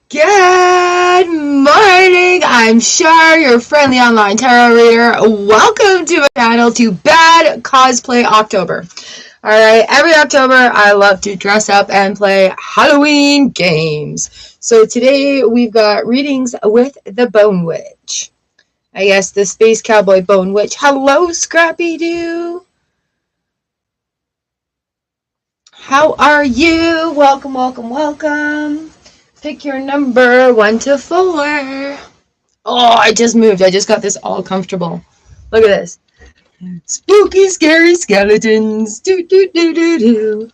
Good morning, I'm Char, your friendly online tarot reader. Welcome to my channel to Bad Cosplay October. Alright, every October I love to dress up and play Halloween games. So today we've got readings with the Bone Witch. I guess the Space Cowboy Bone Witch. Hello, Scrappy Doo. How are you? Welcome, welcome, welcome. Pick your number 1 to 4. Oh, I just moved. I just got this all comfortable. Look at this. Spooky, scary skeletons. Do, do, do, do, do.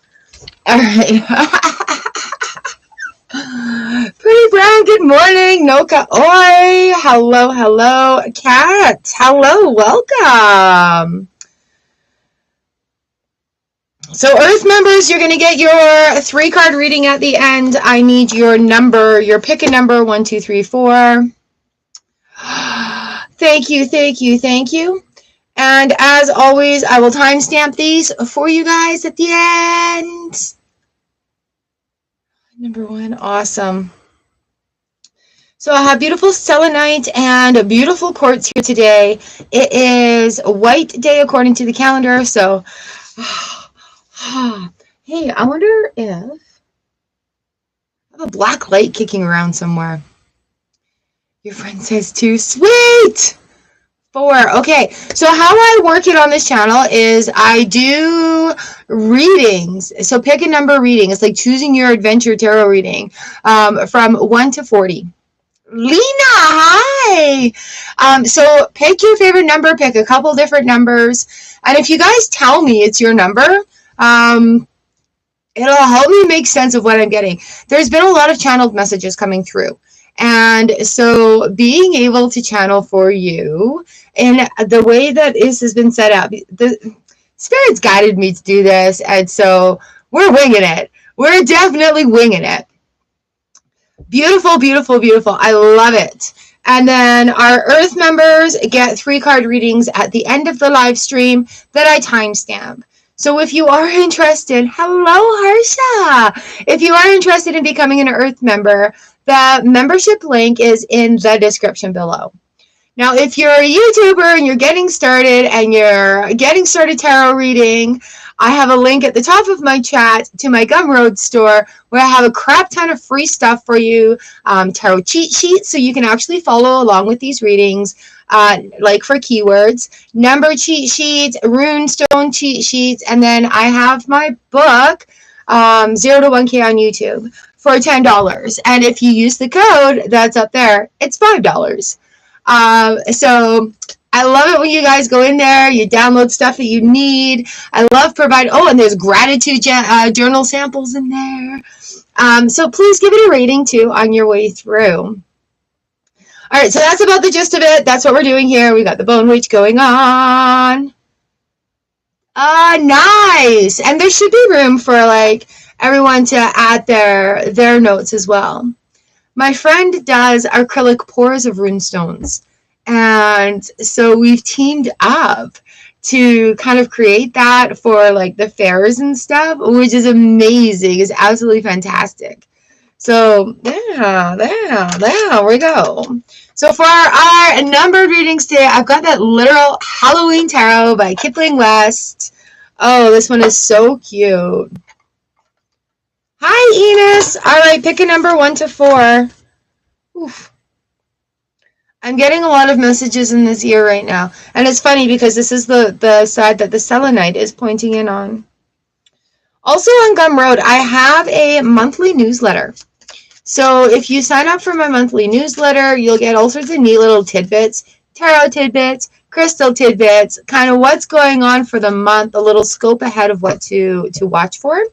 All right. Pretty Brown, good morning. Noka Oi. Hello, hello. Kat, hello, welcome. So Earth members, you're going to get your 3-card reading at the end. I need your number, your pick a number, 1, 2, 3, 4. Thank you, thank you, thank you. And as always, I will timestamp these for you guys at the end. Number 1, awesome. So I have beautiful selenite and beautiful quartz here today. It is a white day according to the calendar, so... Hey, I wonder if I have a black light kicking around somewhere. Your friend says 2. Sweet! 4. Okay, so how I work it on this channel is I do readings. So pick a number reading. It's like choosing your adventure tarot reading from 1 to 40. Lena, hi! So pick your favorite number. Pick a couple different numbers. And if you guys tell me it's your number... it'll help me make sense of what I'm getting. There's been a lot of channeled messages coming through. And so being able to channel for you in the way that this has been set up, the Spirit's guided me to do this. And so we're winging it. We're definitely winging it. Beautiful, beautiful, beautiful. I love it. And then our Earth members get 3-card readings at the end of the live stream that I timestamp. So if you are interested, hello Harsha! If you are interested in becoming an Earth member, the membership link is in the description below. Now, if you're a YouTuber and you're getting started tarot reading, I have a link at the top of my chat to my Gumroad store where I have a crap ton of free stuff for you, tarot cheat sheets, so you can actually follow along with these readings. Like for keywords, number cheat sheets, runestone cheat sheets, and then I have my book, 0 to 1K on YouTube for $10. And if you use the code that's up there, it's $5. So I love it when you guys go in there, you download stuff that you need. I love providing, and there's gratitude journal samples in there. So please give it a rating too on your way through. All right, so that's about the gist of it. That's what we're doing here. We got the Bone Witch going on. Nice. And there should be room for like everyone to add their notes as well. My friend does acrylic pours of runestones. And so we've teamed up to kind of create that for like the fairs and stuff, which is amazing. It's absolutely fantastic. So there we go. So for our numbered readings today, I've got that literal Halloween Tarot by Kipling West. Oh, this one is so cute. Hi, Enos. All right, pick a number 1 to 4. Oof. I'm getting a lot of messages in this ear right now. And it's funny because this is the side that the selenite is pointing in on. Also on Gumroad, I have a monthly newsletter. So if you sign up for my monthly newsletter, you'll get all sorts of neat little tidbits, tarot tidbits, crystal tidbits, kind of what's going on for the month, a little scope ahead of what to watch for.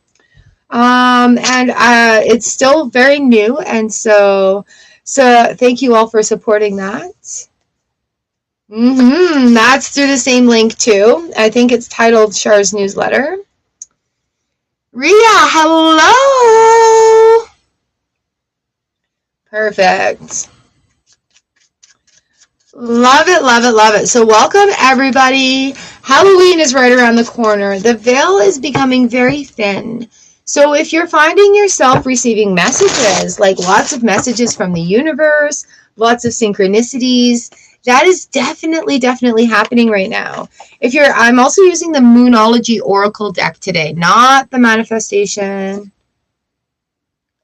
And it's still very new, and so thank you all for supporting that. That's through the same link too. I think it's titled Char's Newsletter. Ria, hello! Perfect. Love it, love it, love it. So welcome everybody. Halloween is right around the corner. The veil is becoming very thin. So if you're finding yourself receiving messages, like lots of messages from the universe, lots of synchronicities, that is definitely happening right now. I'm also using the Moonology Oracle deck today, not the manifestation.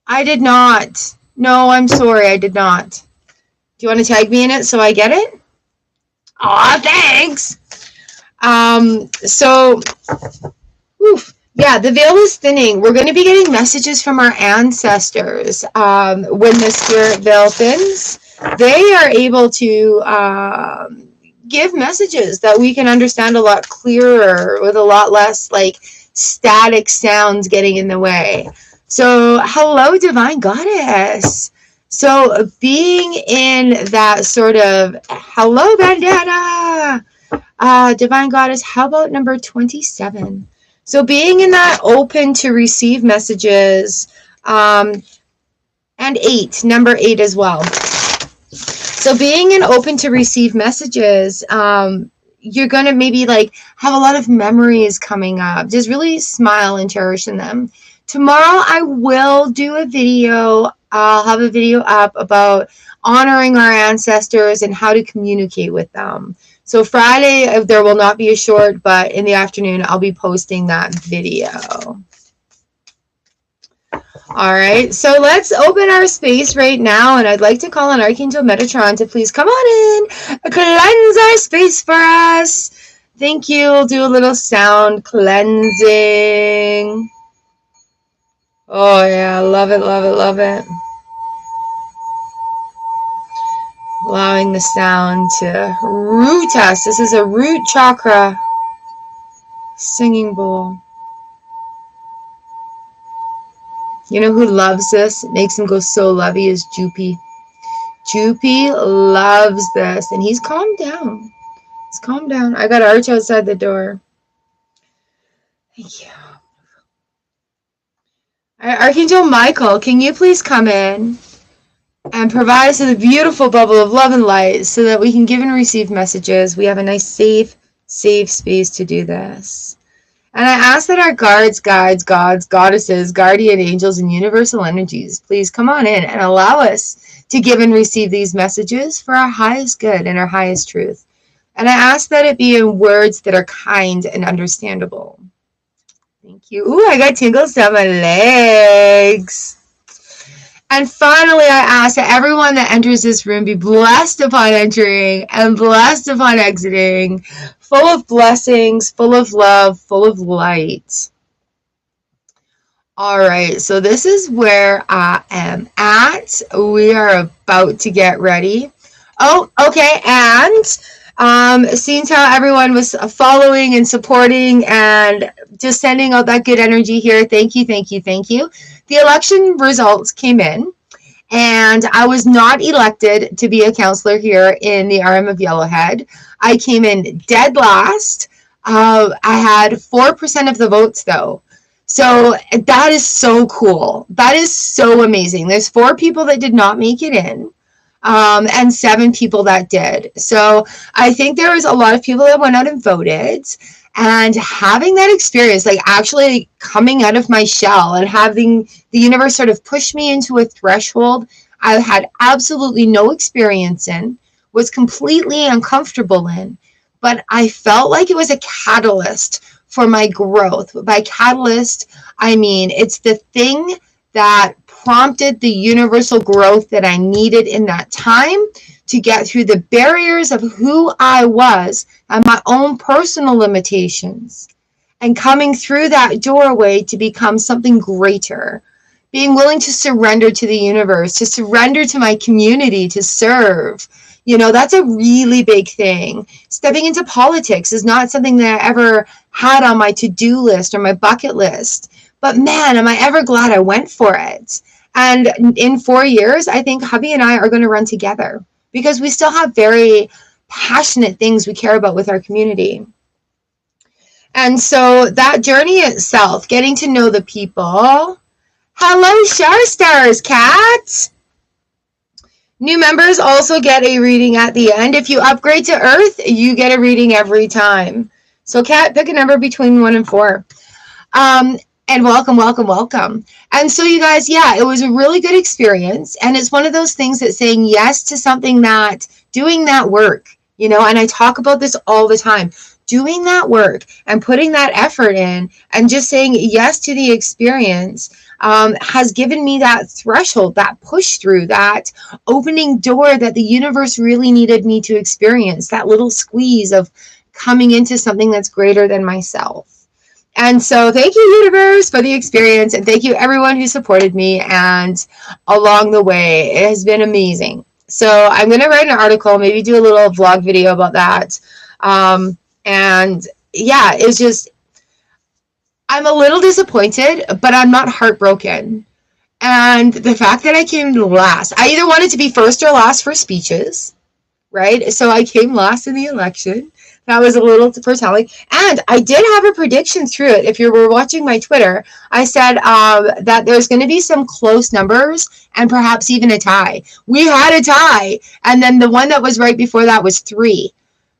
I did not. No, I'm sorry, I did not. Do you want to tag me in it so I get it? Aw, thanks. Yeah, the veil is thinning. We're going to be getting messages from our ancestors. When the spirit veil thins, they are able to give messages that we can understand a lot clearer with a lot less like static sounds getting in the way. So, hello, Divine Goddess. So, being in that sort of, hello, Bandana. Divine Goddess, how about number 27? So being in that open to receive messages, and number 8 as well. So being in open to receive messages, you're going to maybe like have a lot of memories coming up. Just really smile and cherish in them. Tomorrow I will do a video. I'll have a video up about honoring our ancestors and how to communicate with them. So Friday, there will not be a short, but in the afternoon, I'll be posting that video. All right, so let's open our space right now, and I'd like to call on Archangel Metatron to please come on in, cleanse our space for us. Thank you. We'll do a little sound cleansing. Oh, yeah, love it, love it, love it. Allowing the sound to root us. This is a root chakra singing bowl. You know who loves this? It makes him go so lovey is Jupi. Jupi loves this. And he's calmed down. He's calmed down. I got Arch outside the door. Thank you. All right, Archangel Michael, can you please come in and provide us with a beautiful bubble of love and light so that we can give and receive messages. We have a nice, safe space to do this. And I ask that our guards, guides, gods, goddesses, guardian angels, and universal energies please come on in and allow us to give and receive these messages for our highest good and our highest truth. And I ask that it be in words that are kind and understandable. Thank you. Ooh, I got tingles down my legs. And finally, I ask that everyone that enters this room be blessed upon entering and blessed upon exiting, full of blessings, full of love, full of light. All right, so this is where I am at. We are about to get ready. Oh, okay, and seeing how everyone was following and supporting and just sending out that good energy here. Thank you, thank you, thank you. The election results came in, and I was not elected to be a counselor here in the RM of Yellowhead. I came in dead last. I had 4% of the votes, though. So that is so cool. That is so amazing. There's 4 people that did not make it in, and 7 people that did. So I think there was a lot of people that went out and voted. And having that experience, like actually coming out of my shell and having the universe sort of push me into a threshold I had absolutely no experience in, was completely uncomfortable in, but I felt like it was a catalyst for my growth. By catalyst, I mean it's the thing that prompted the universal growth that I needed in that time to get through the barriers of who I was and my own personal limitations, and coming through that doorway to become something greater, being willing to surrender to the universe, to surrender to my community, to serve. You know, that's a really big thing. Stepping into politics is not something that I ever had on my to-do list or my bucket list, but man, am I ever glad I went for it. And in 4 years, I think hubby and I are going to run together, because we still have very passionate things we care about with our community. And so that journey itself, getting to know the people. Hello, Char Stars, Cat. New members also get a reading at the end. If you upgrade to Earth, you get a reading every time. So Cat, pick a number between 1 and 4. And welcome, welcome, welcome. And so you guys, yeah, it was a really good experience. And it's one of those things that saying yes to something, that doing that work, you know, and I talk about this all the time, doing that work and putting that effort in and just saying yes to the experience has given me that threshold, that push through, that opening door that the universe really needed me to experience, that little squeeze of coming into something that's greater than myself. And so thank you, universe, for the experience. And thank you, everyone who supported me. And along the way, it has been amazing. So I'm going to write an article, maybe do a little vlog video about that. And yeah, it's just, I'm a little disappointed, but I'm not heartbroken. And the fact that I came last, I either wanted to be first or last for speeches, right? So I came last in the election. That was a little foretelling. And I did have a prediction through it. If you were watching my Twitter, I said that there's going to be some close numbers and perhaps even a tie. We had a tie. And then the one that was right before that was 3.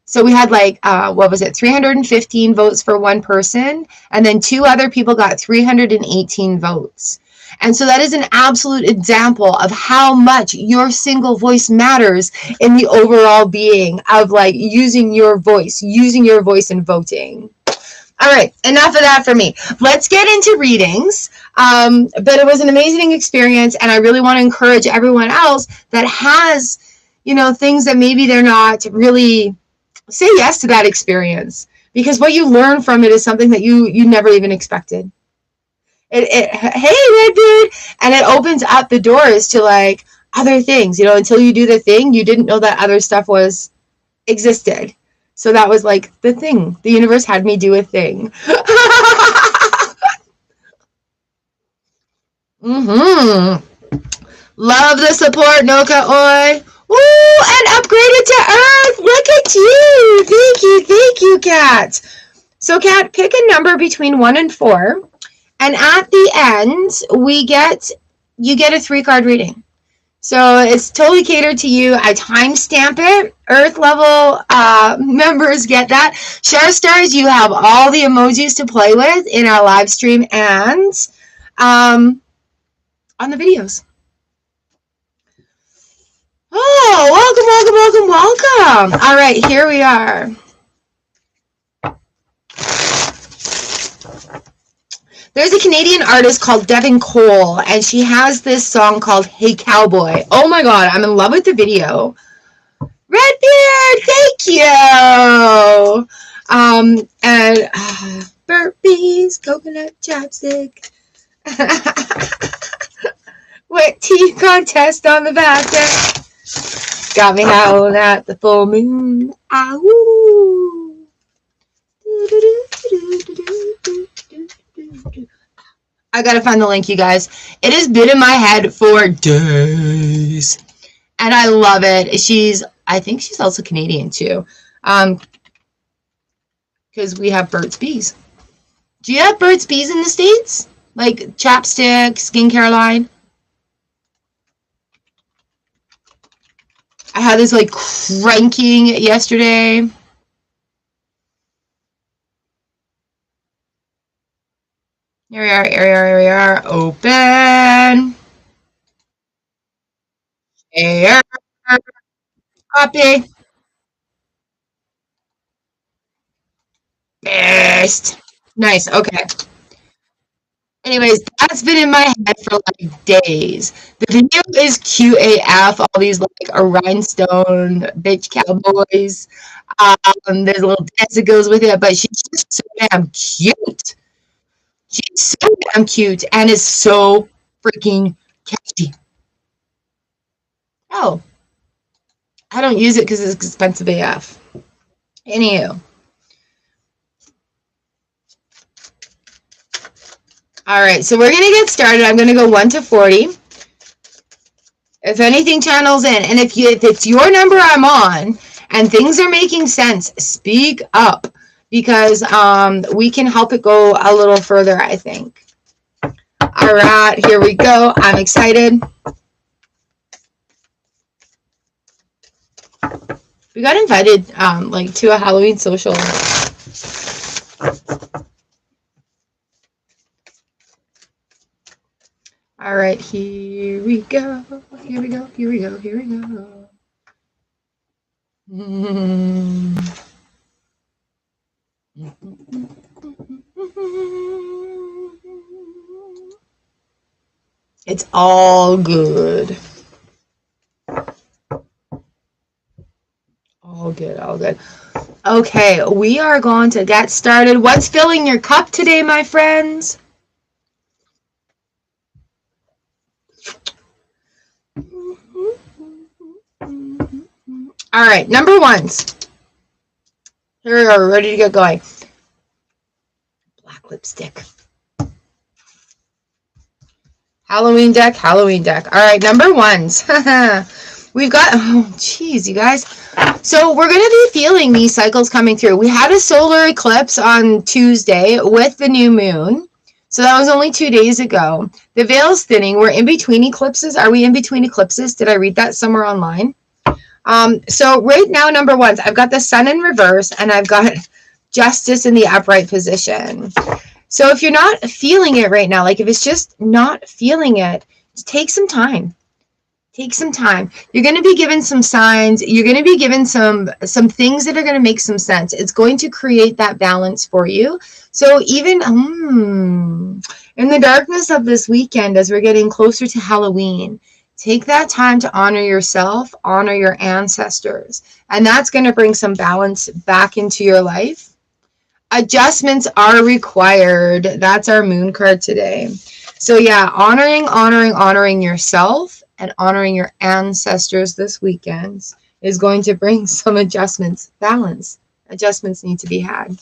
So we had like, 315 votes for one person. And then 2 other people got 318 votes. And so that is an absolute example of how much your single voice matters in the overall being of like using your voice and voting. All right, enough of that for me. Let's get into readings. But it was an amazing experience, and I really want to encourage everyone else that has, you know, things that maybe they're not really, say yes to that experience, because what you learn from it is something that you never even expected. Hey, Redbeard, and it opens up the doors to like other things, you know, until you do the thing, you didn't know that other stuff existed. So that was like the thing. The universe had me do a thing. Love the support, Noka Oi. Woo, and upgraded to Earth. Look at you. Thank you, Kat. So, Kat, pick a number between 1 and 4. And at the end, you get a 3-card reading. So it's totally catered to you. I timestamp it. Earth level members get that. Share Stars, you have all the emojis to play with in our live stream and on the videos. Oh, welcome. All right, here we are. There's a Canadian artist called Devin Cole, and she has this song called Hey Cowboy. Oh my God, I'm in love with the video. Redbeard, thank you. And burpees, coconut chapstick. Wet tea contest on the back deck. Got me howling at the full moon. Ow. I gotta find the link, you guys. It has been in my head for days, and I love it. I think she's also Canadian too, because we have Burt's Bees. Do you have Burt's Bees in the States? Like chapstick, skincare line? I had this like cranking yesterday. Here we are. Open. Share. Copy. Paste. Nice. Okay. Anyways, that's been in my head for like days. The video is cute AF. All these like a rhinestone bitch cowboys. There's a little dance that goes with it, but she's just so damn cute. She's so damn cute and is so freaking catchy. Oh, I don't use it because it's expensive AF. Anywho. All right, so we're going to get started. I'm going to go 1 to 40. If anything channels in, and if it's your number I'm on and things are making sense, speak up, because we can help it go a little further, I think. All right, here we go. I'm excited. We got invited like to a Halloween social. All right, here we go. Here we go. Here we go. Here we go. It's all good. All good, all good. Okay, we are going to get started. What's filling your cup today, my friends? All right, number ones. Here we are, ready to get going. Black lipstick. Halloween deck, Halloween deck. All right, number ones. We've got, oh, geez, you guys. So we're going to be feeling these cycles coming through. We had a solar eclipse on Tuesday with the new moon. So that was only 2 days ago. The veil's thinning. We're in between eclipses. Are we in between eclipses? Did I read that somewhere online? So right now, number ones, I've got the sun in reverse and I've got justice in the upright position. So if you're not feeling it right now, like if it's just not feeling it, take some time. Take some time. You're going to be given some signs. You're going to be given some things that are going to make some sense. It's going to create that balance for you. So even in the darkness of this weekend, as we're getting closer to Halloween, take that time to honor yourself, honor your ancestors. And that's going to bring some balance back into your life. Adjustments are required. That's our moon card today. So yeah, honoring yourself and honoring your ancestors this weekend is going to bring some adjustments. Balance. Adjustments need to be had.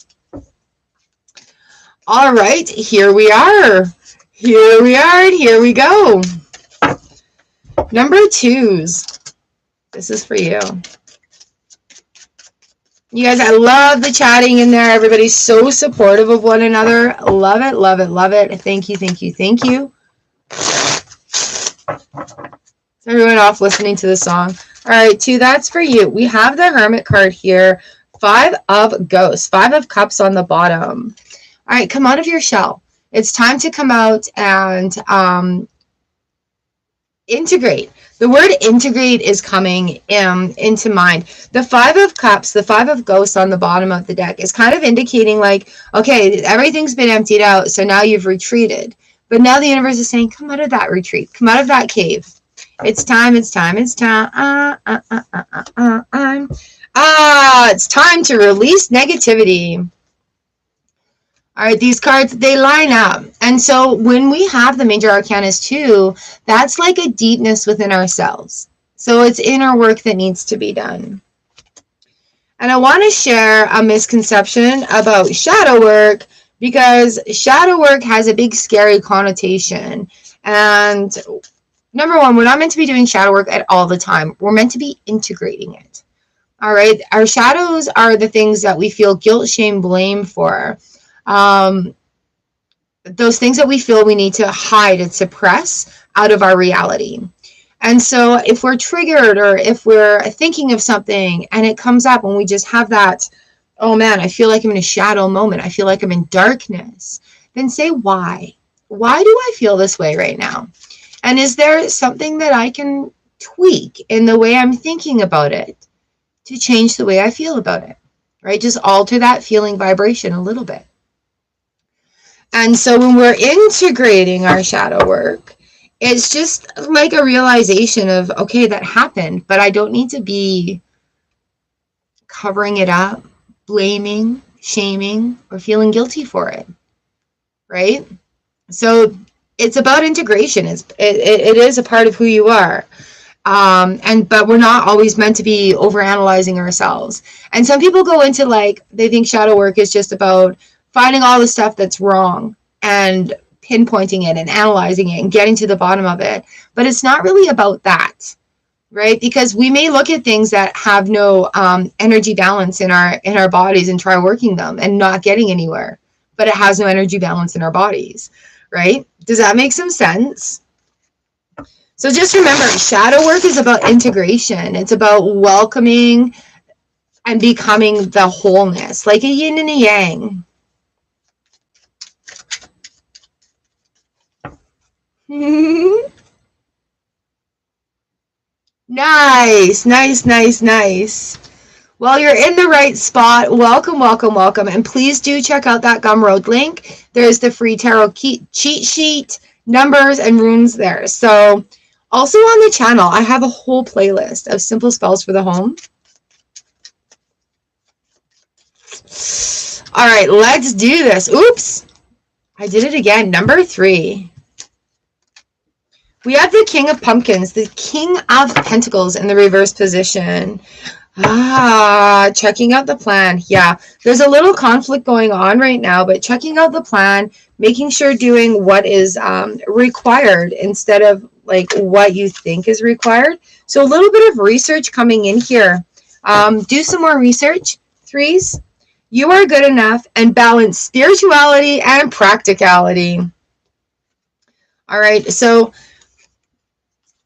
All right, here we are. Here we are, and here we go. Number twos. This is for you. You guys, I love the chatting in there. Everybody's so supportive of one another. Love it, love it, love it. Thank you, thank you, thank you. Is everyone off listening to the song? All right, two, that's for you. We have the Hermit card here. 5 of Ghosts, 5 of Cups on the bottom. All right, come out of your shell. It's time to come out and integrate. The word integrate is coming into mind. The 5 of Cups, the 5 of Ghosts on the bottom of the deck is kind of indicating like, okay, everything's been emptied out, so now you've retreated. But now the universe is saying, come out of that retreat. Come out of that cave. It's time, it's time, it's time. It's time to release negativity. All right, these cards, they line up. And so when we have the major arcanas too, that's like a deepness within ourselves. So it's inner work that needs to be done. And I want to share a misconception about shadow work because shadow work has a big scary connotation. And number one, we're not meant to be doing shadow work at all the time. We're meant to be integrating it. All right, our shadows are the things that we feel guilt, shame, blame for. Those things that we feel we need to hide and suppress out of our reality. And so if we're triggered or if we're thinking of something and it comes up and we just have that, oh man, I feel like I'm in a shadow moment. I feel like I'm in darkness. Then say why? Why do I feel this way right now? And is there something that I can tweak in the way I'm thinking about it to change the way I feel about it? Right? Just alter that feeling vibration a little bit. And so when we're integrating our shadow work, it's just like a realization of, okay, that happened, but I don't need to be covering it up, blaming, shaming, or feeling guilty for it, right? So it's about integration. It is a part of who you are. But we're not always meant to be overanalyzing ourselves. And some people go into like, they think shadow work is just about finding all the stuff that's wrong and pinpointing it and analyzing it and getting to the bottom of it. But it's not really about that, right? Because we may look at things that have no energy balance in our bodies and try working them and not getting anywhere, but it has no energy balance in our bodies, right? Does that make some sense? So just remember, shadow work is about integration. It's about welcoming and becoming the wholeness, like a yin and a yang. Nice, nice, nice, nice. Well, you're in the right spot. Welcome, welcome, welcome. And please do check out that Gumroad link. There's the free tarot cheat sheet, numbers, and runes there. So also on the channel, I have a whole playlist of simple spells for the home. All right, let's do this. Oops, I did it again. Number 3. We have the King of Pumpkins, the King of Pentacles in the reverse position. Checking out the plan. Yeah, there's a little conflict going on right now, but checking out the plan, making sure doing what is required instead of like what you think is required. So a little bit of research coming in here. Do some more research. 3s, you are good enough, and balance spirituality and practicality. All right, so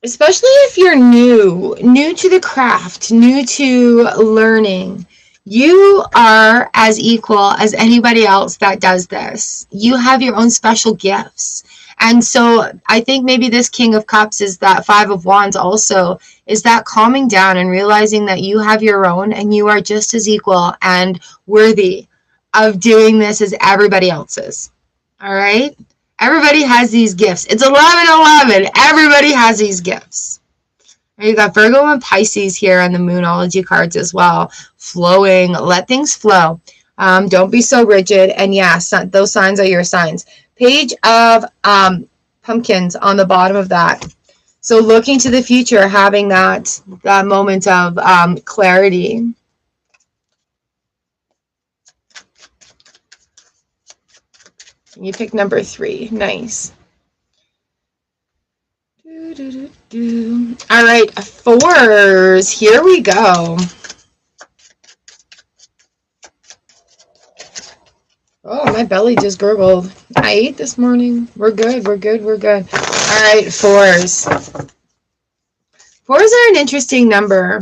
especially if you're new to the craft, new to learning, you are as equal as anybody else that does this. You have your own special gifts. And so I think maybe this King of Cups is that 5 of Wands also, is that calming down and realizing that you have your own and you are just as equal and worthy of doing this as everybody else is. All right? Everybody has these gifts. It's 11/11. Everybody has these gifts. You got Virgo and Pisces here on the Moonology cards as well. Flowing. Let things flow. Don't be so rigid. And yes, those signs are your signs. Page of Pumpkins on the bottom of that. So looking to the future, having that moment of clarity. You pick number 3. Nice. All right, 4s. Here we go. Oh, my belly just gurgled. I ate this morning. We're good. We're good. We're good. All right, 4s. 4s are an interesting number.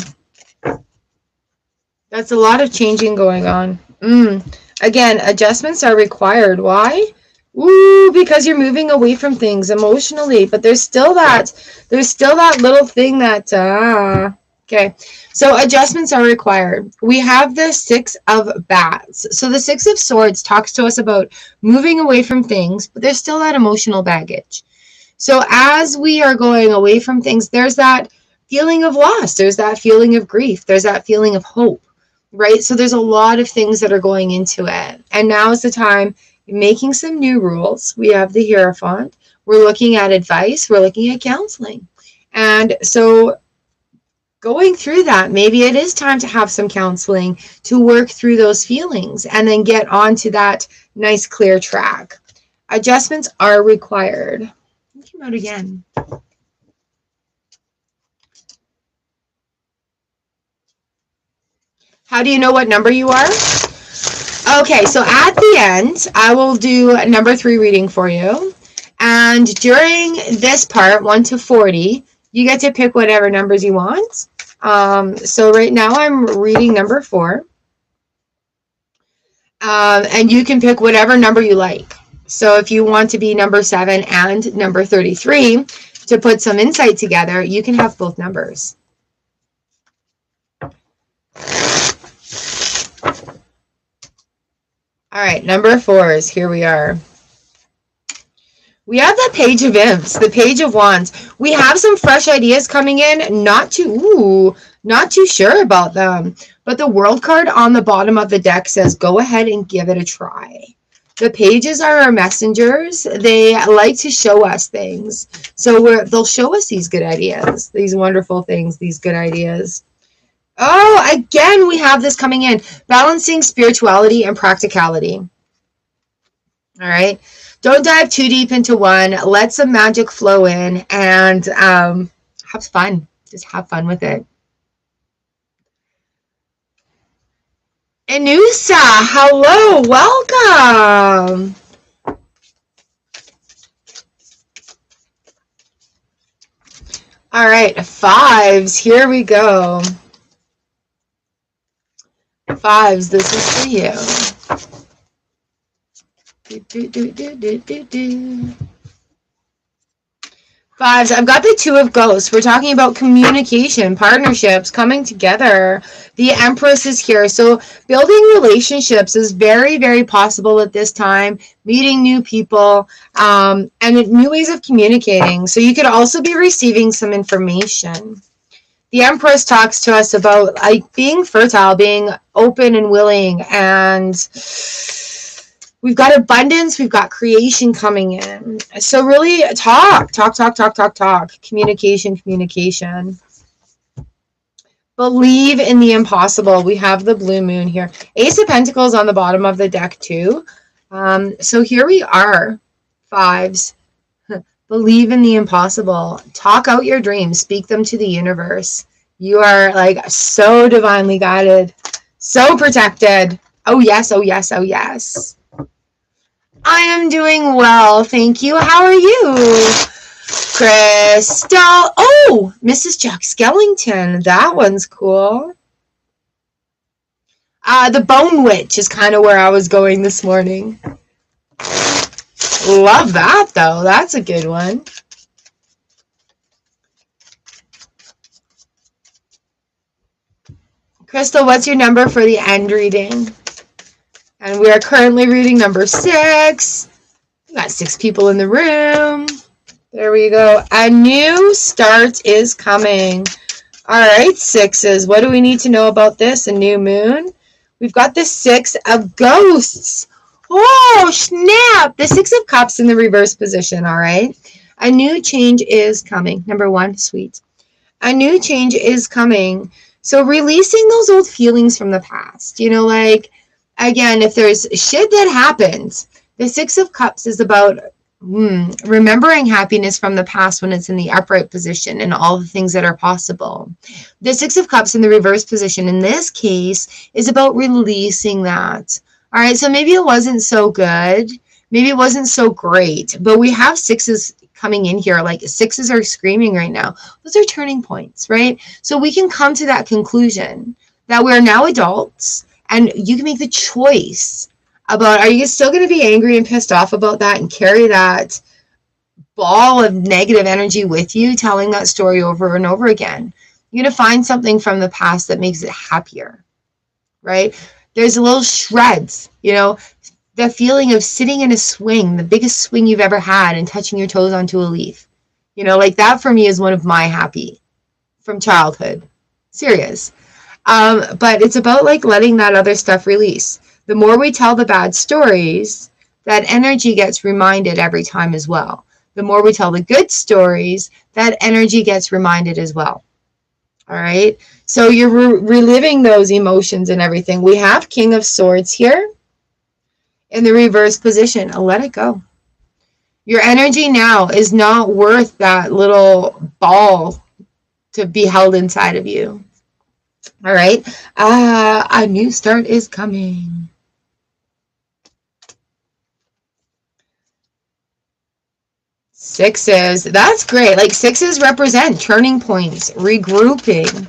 That's a lot of changing going on. Again, adjustments are required. Why? Ooh, because you're moving away from things emotionally, but there's still that little thing that okay. So adjustments are required. We have the 6 of Bats. So the 6 of Swords talks to us about moving away from things, but there's still that emotional baggage. So as we are going away from things, there's that feeling of loss, there's that feeling of grief, there's that feeling of hope, right? So there's a lot of things that are going into it. And now is the time making some new rules. We have the Hierophant. We're looking at advice. We're looking at counseling. And so going through that, maybe it is time to have some counseling to work through those feelings and then get onto that nice clear track. Adjustments are required. It came out again. How do you know what number you are? Okay, so at the end, I will do a number 3 reading for you. And during this part, 1 to 40, you get to pick whatever numbers you want. So right now I'm reading number 4. And you can pick whatever number you like. So if you want to be number 7 and number 33 to put some insight together, you can have both numbers. All right, number 4s. Here we are. We have the Page of Imps, the Page of Wands. We have some fresh ideas coming in. Not too sure about them. But the World card on the bottom of the deck says, go ahead and give it a try. The pages are our messengers. They like to show us things. So they'll show us these good ideas, these wonderful things, these good ideas. Oh, again, we have this coming in. Balancing spirituality and practicality. All right. Don't dive too deep into one. Let some magic flow in and have fun. Just have fun with it. Anusa, hello. Welcome. All right. 5s. Here we go. 5s, this is for you. Fives, I've got the Two of Ghosts. We're talking about communication, partnerships, coming together. The Empress is here. So building relationships is very, very possible at this time. Meeting new people, and new ways of communicating. So you could also be receiving some information. The Empress talks to us about like being fertile, being open and willing, and we've got abundance, we've got creation coming in. So really talk. Communication. Believe in the impossible. We have the blue moon here. Ace of Pentacles on the bottom of the deck too. So here we are, fives. Believe in the impossible. Talk out your dreams. Speak them to the universe. You are like so divinely guided, so protected. Oh yes, oh yes, oh yes. I am doing well, thank you. How are you? Crystal. Oh, Mrs. Jack Skellington. That one's cool. The Bone Witch is kind of where I was going this morning. Love that, though. That's a good one. Crystal, what's your number for the end reading? And we are currently reading number 6. We got 6 people in the room. There we go. A new start is coming. All right, 6s. What do we need to know about this? A new moon. We've got the 6 of Ghosts. Oh, snap. The 6 of Cups in the reverse position, all right? A new change is coming. Number 1, sweet. A new change is coming. So releasing those old feelings from the past. You know, like, again, if there's shit that happens, the 6 of Cups is about remembering happiness from the past when it's in the upright position and all the things that are possible. The 6 of Cups in the reverse position, in this case, is about releasing that. All right, so maybe it wasn't so good. Maybe it wasn't so great, but we have 6s coming in here. Like 6s are screaming right now. Those are turning points, right? So we can come to that conclusion that we're now adults and you can make the choice about, are you still going to be angry and pissed off about that and carry that ball of negative energy with you, telling that story over and over again? You're going to find something from the past that makes it happier, right? There's little shreds, you know, the feeling of sitting in a swing, the biggest swing you've ever had, and touching your toes onto a leaf. You know, like that for me is one of my happy from childhood. Serious. But it's about like letting that other stuff release. The more we tell the bad stories, that energy gets reminded every time as well. The more we tell the good stories, that energy gets reminded as well. All right. So you're reliving those emotions and everything. We have King of Swords here in the reverse position. Let it go. Your energy now is not worth that little ball to be held inside of you. All right. A new start is coming. Sixes. That's great. Like 6s represent turning points, regrouping.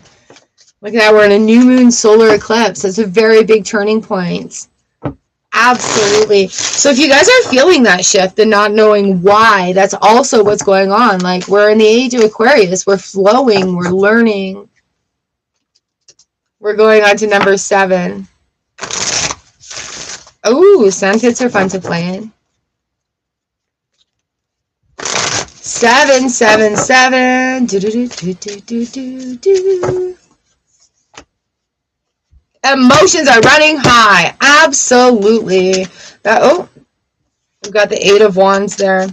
Look at that. We're in a new moon solar eclipse. That's a very big turning point. Absolutely. So if you guys are feeling that shift and not knowing why, that's also what's going on. Like we're in the age of Aquarius. We're flowing. We're learning. We're going on to number 7. Oh, sand pits are fun to play in. 7, 7, 7. Do, do, do, do, do, do, do. Emotions are running high. Absolutely. We've got the 8 of Wands there.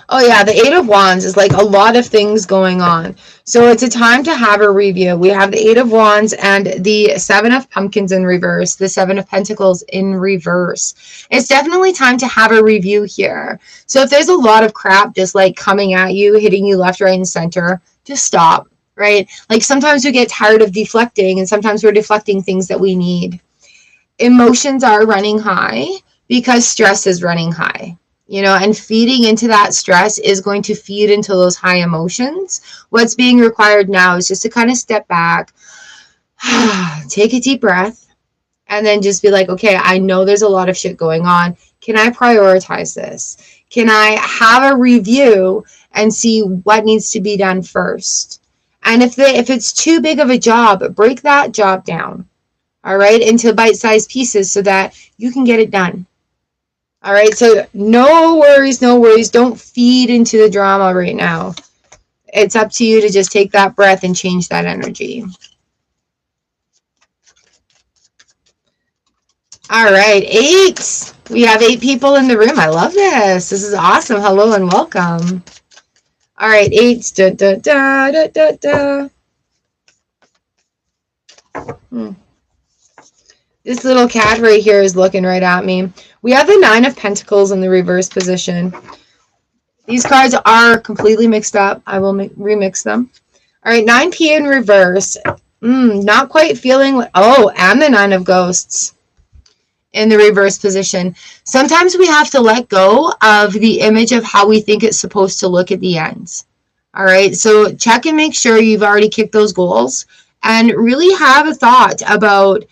Oh yeah, the 8 of Wands is like a lot of things going on. So it's a time to have a review. We have the 8 of Wands and the 7 of Pumpkins in reverse, the 7 of Pentacles in reverse. It's definitely time to have a review here. So if there's a lot of crap just like coming at you, hitting you left, right, and center, just stop, right? Like sometimes we get tired of deflecting and sometimes we're deflecting things that we need. Emotions are running high because stress is running high. You know, and feeding into that stress is going to feed into those high emotions. What's being required now is just to kind of step back, take a deep breath, and then just be like, okay, I know there's a lot of shit going on. Can I prioritize this? Can I have a review and see what needs to be done first? And if it's too big of a job, break that job down, all right, into bite-sized pieces so that you can get it done. All right, so no worries, no worries. Don't feed into the drama right now. It's up to you to just take that breath and change that energy. All right, 8. We have 8 people in the room. I love this. This is awesome. Hello and welcome. All right, 8. Da, da, da, da, da, da. This little cat right here is looking right at me. We have the 9 of Pentacles in the reverse position. These cards are completely mixed up. I will remix them. All right, 9p in reverse. Not quite feeling... Oh, and the 9 of Ghosts in the reverse position. Sometimes we have to let go of the image of how we think it's supposed to look at the end. All right, so check and make sure you've already kicked those goals and really have a thought about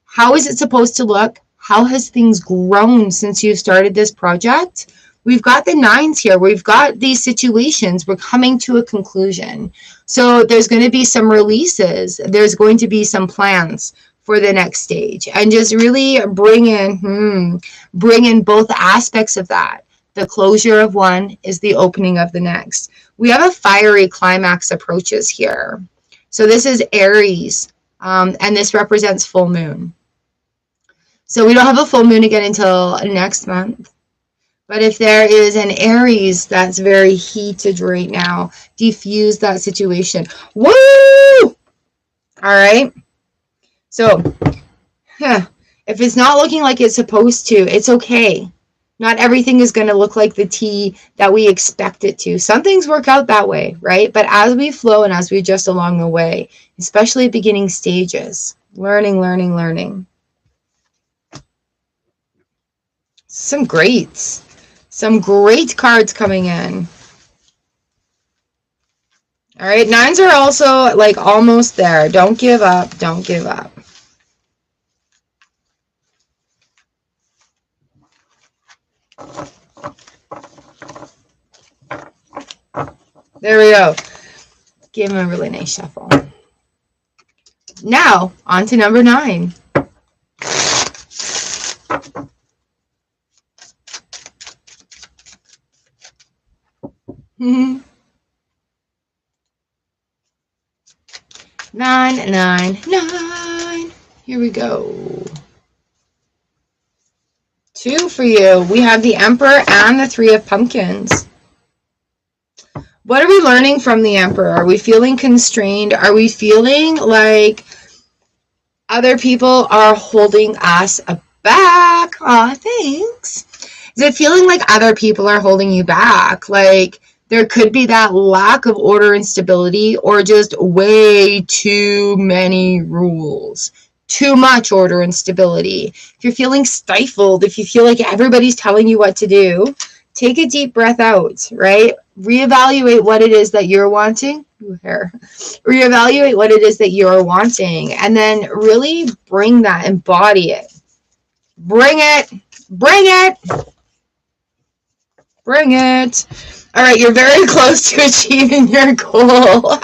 how is it supposed to look? How has things grown since you've started this project? We've got the 9s here. We've got these situations. We're coming to a conclusion. So there's going to be some releases. There's going to be some plans for the next stage, and just really bring in both aspects of that. The closure of one is the opening of the next. We have a fiery climax approaches here. So this is Aries, and this represents full moon. So we don't have a full moon again until next month. But if there is an Aries that's very heated right now, diffuse that situation. Woo! All right. So, if it's not looking like it's supposed to, it's okay. Not everything is going to look like the tea that we expect it to. Some things work out that way, right? But as we flow and as we adjust along the way, especially at beginning stages, learning. Some great cards coming in. All right, 9s are also like almost there. Don't give up. Don't give up. There we go. Give him a really nice shuffle. Now, on to number 9. Nine. Here we go. 2 for you. We have the Emperor and the 3 of Pumpkins. What are we learning from the Emperor? Are we feeling constrained? Are we feeling like other people are holding us back? Aw, thanks. Is it feeling like other people are holding you back? Like there could be that lack of order and stability, or just way too many rules. Too much order and stability. If you're feeling stifled, if you feel like everybody's telling you what to do, take a deep breath out, right? Reevaluate what it is that you're wanting. Reevaluate what it is that you're wanting, and then really bring that, embody it. Bring it. All right, you're very close to achieving your goal.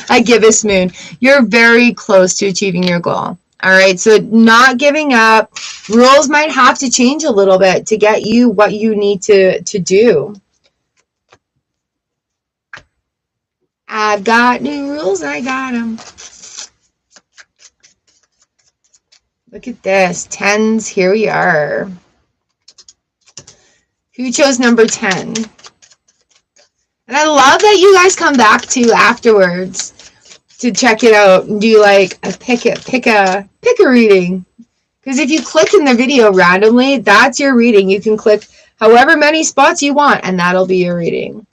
I give this moon. You're very close to achieving your goal. All right, so not giving up. Rules might have to change a little bit to get you what you need to do. I've got new rules. I got them. Look at this. 10s. Here we are. Who chose number 10? And I love that you guys come back to afterwards to check it out and do like a pick a reading. Because if you click in the video randomly, that's your reading. You can click however many spots you want, and that'll be your reading.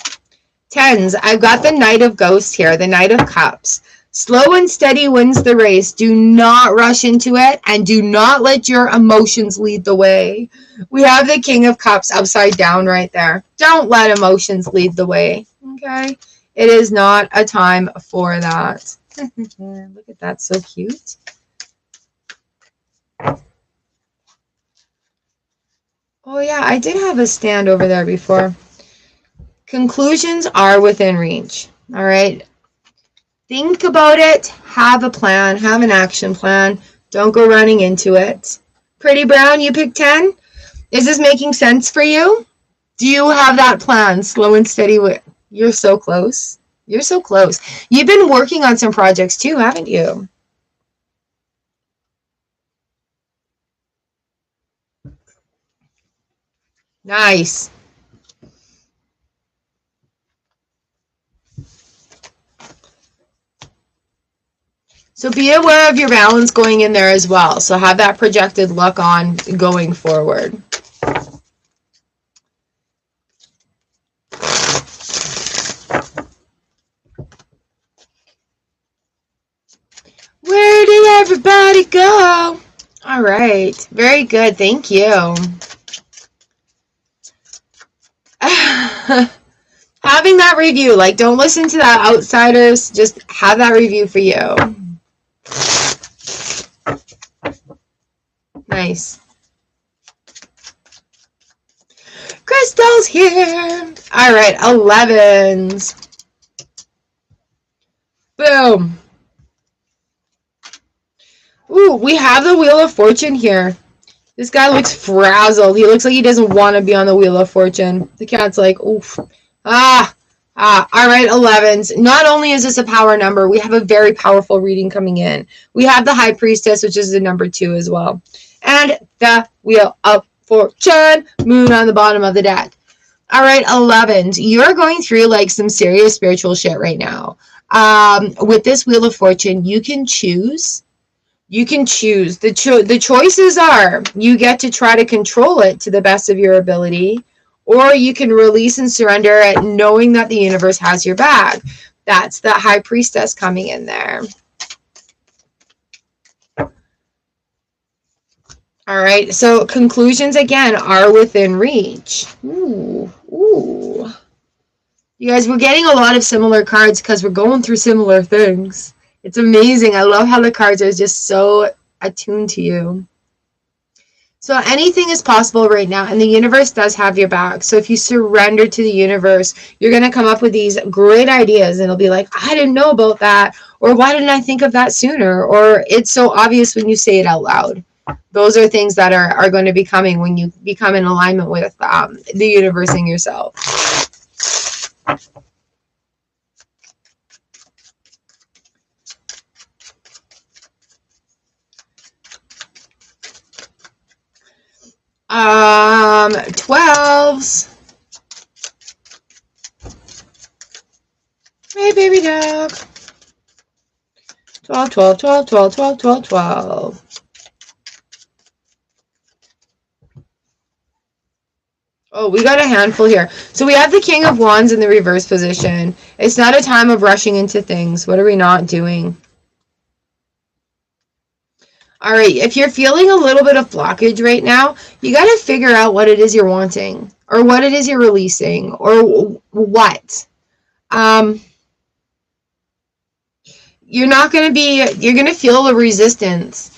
10s. I've got the Knight of Ghosts here, the Knight of Cups. Slow and steady wins the race. Do not rush into it, and do not let your emotions lead the way. We have the King of Cups upside down right there. Don't let emotions lead the way, okay? It is not a time for that. Look at that, so cute. Oh yeah, I did have a stand over there before. Conclusions are within reach. All right. Think about it. Have a plan. Have an action plan. Don't go running into it. Pretty Brown, you picked 10. Is this making sense for you? Do you have that plan? Slow and steady. You're so close. You're so close. You've been working on some projects too, haven't you? Nice. So be aware of your balance going in there as well. So have that projected look on going forward. Where did everybody go? All right. Very good. Thank you. Having that review, like, don't listen to that outsiders. Just have that review for you. Nice. Crystal's here. All right, 11s. Boom. Ooh, we have the Wheel of Fortune here. This guy looks frazzled. He looks like he doesn't want to be on the Wheel of Fortune. The cat's like, oof. All right, 11s. Not only is this a power number, we have a very powerful reading coming in. We have the High Priestess, which is the number 2 as well. And the Wheel of Fortune, Moon on the bottom of the deck. All right, 11s. You're going through like some serious spiritual shit right now. With this Wheel of Fortune, you can choose. You can choose. The choices are you get to try to control it to the best of your ability, or you can release and surrender it knowing that the universe has your back. That's the High Priestess coming in there. All right, so conclusions again are within reach. Ooh. You guys, we're getting a lot of similar cards because we're going through similar things. It's amazing. I love how the cards are just so attuned to you. So anything is possible right now, and the universe does have your back. So if you surrender to the universe, you're going to come up with these great ideas, and it'll be like, I didn't know about that, or why didn't I think of that sooner? Or it's so obvious when you say it out loud. Those are things that are going to be coming when you become in alignment with the universe and yourself. Um, 12s. Hey, baby dog. 12, 12, 12, 12, 12, 12, 12. Oh, we got a handful here. So we have the King of Wands in the reverse position. It's not a time of rushing into things. What are we not doing? All right, if you're feeling a little bit of blockage right now, you got to figure out what it is you're wanting, or what it is you're releasing, or what. You're going to feel the resistance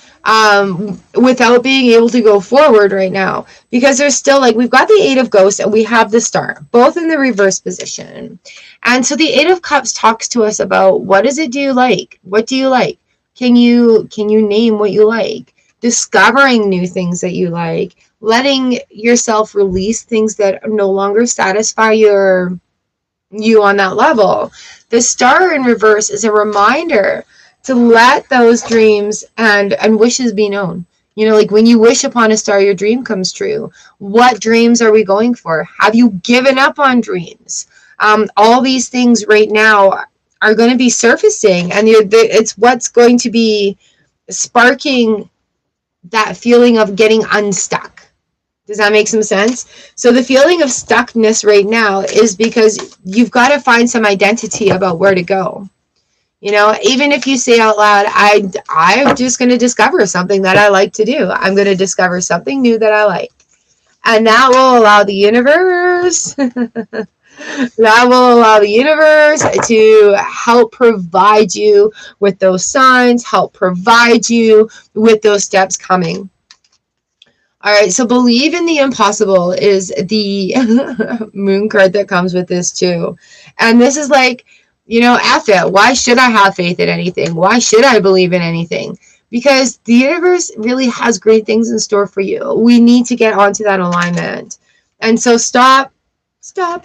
without being able to go forward right now, because there's still, like, we've got the Eight of Ghosts and we have the Star, both in the reverse position. And so the Eight of Cups talks to us about, what is it do you like? What do you like? Can you name what you like? Discovering new things that you like, letting yourself release things that no longer satisfy you on that level. The Star in reverse is a reminder to let those dreams and wishes be known. You know, like when you wish upon a star, your dream comes true. What dreams are we going for? Have you given up on dreams? All these things right now are going to be surfacing, and it's what's going to be sparking that feeling of getting unstuck. Does that make some sense? So the feeling of stuckness right now is because you've got to find some identity about where to go. You know, even if you say out loud, I'm just going to discover something that I like to do. I'm going to discover something new that I like. And that will allow the universe to help provide you with those signs, help provide you with those steps coming. All right, so believe in the impossible is the moon card that comes with this too. And this is like, you know, F it. Why should I have faith in anything? Why should I believe in anything? Because the universe really has great things in store for you. We need to get onto that alignment. And so stop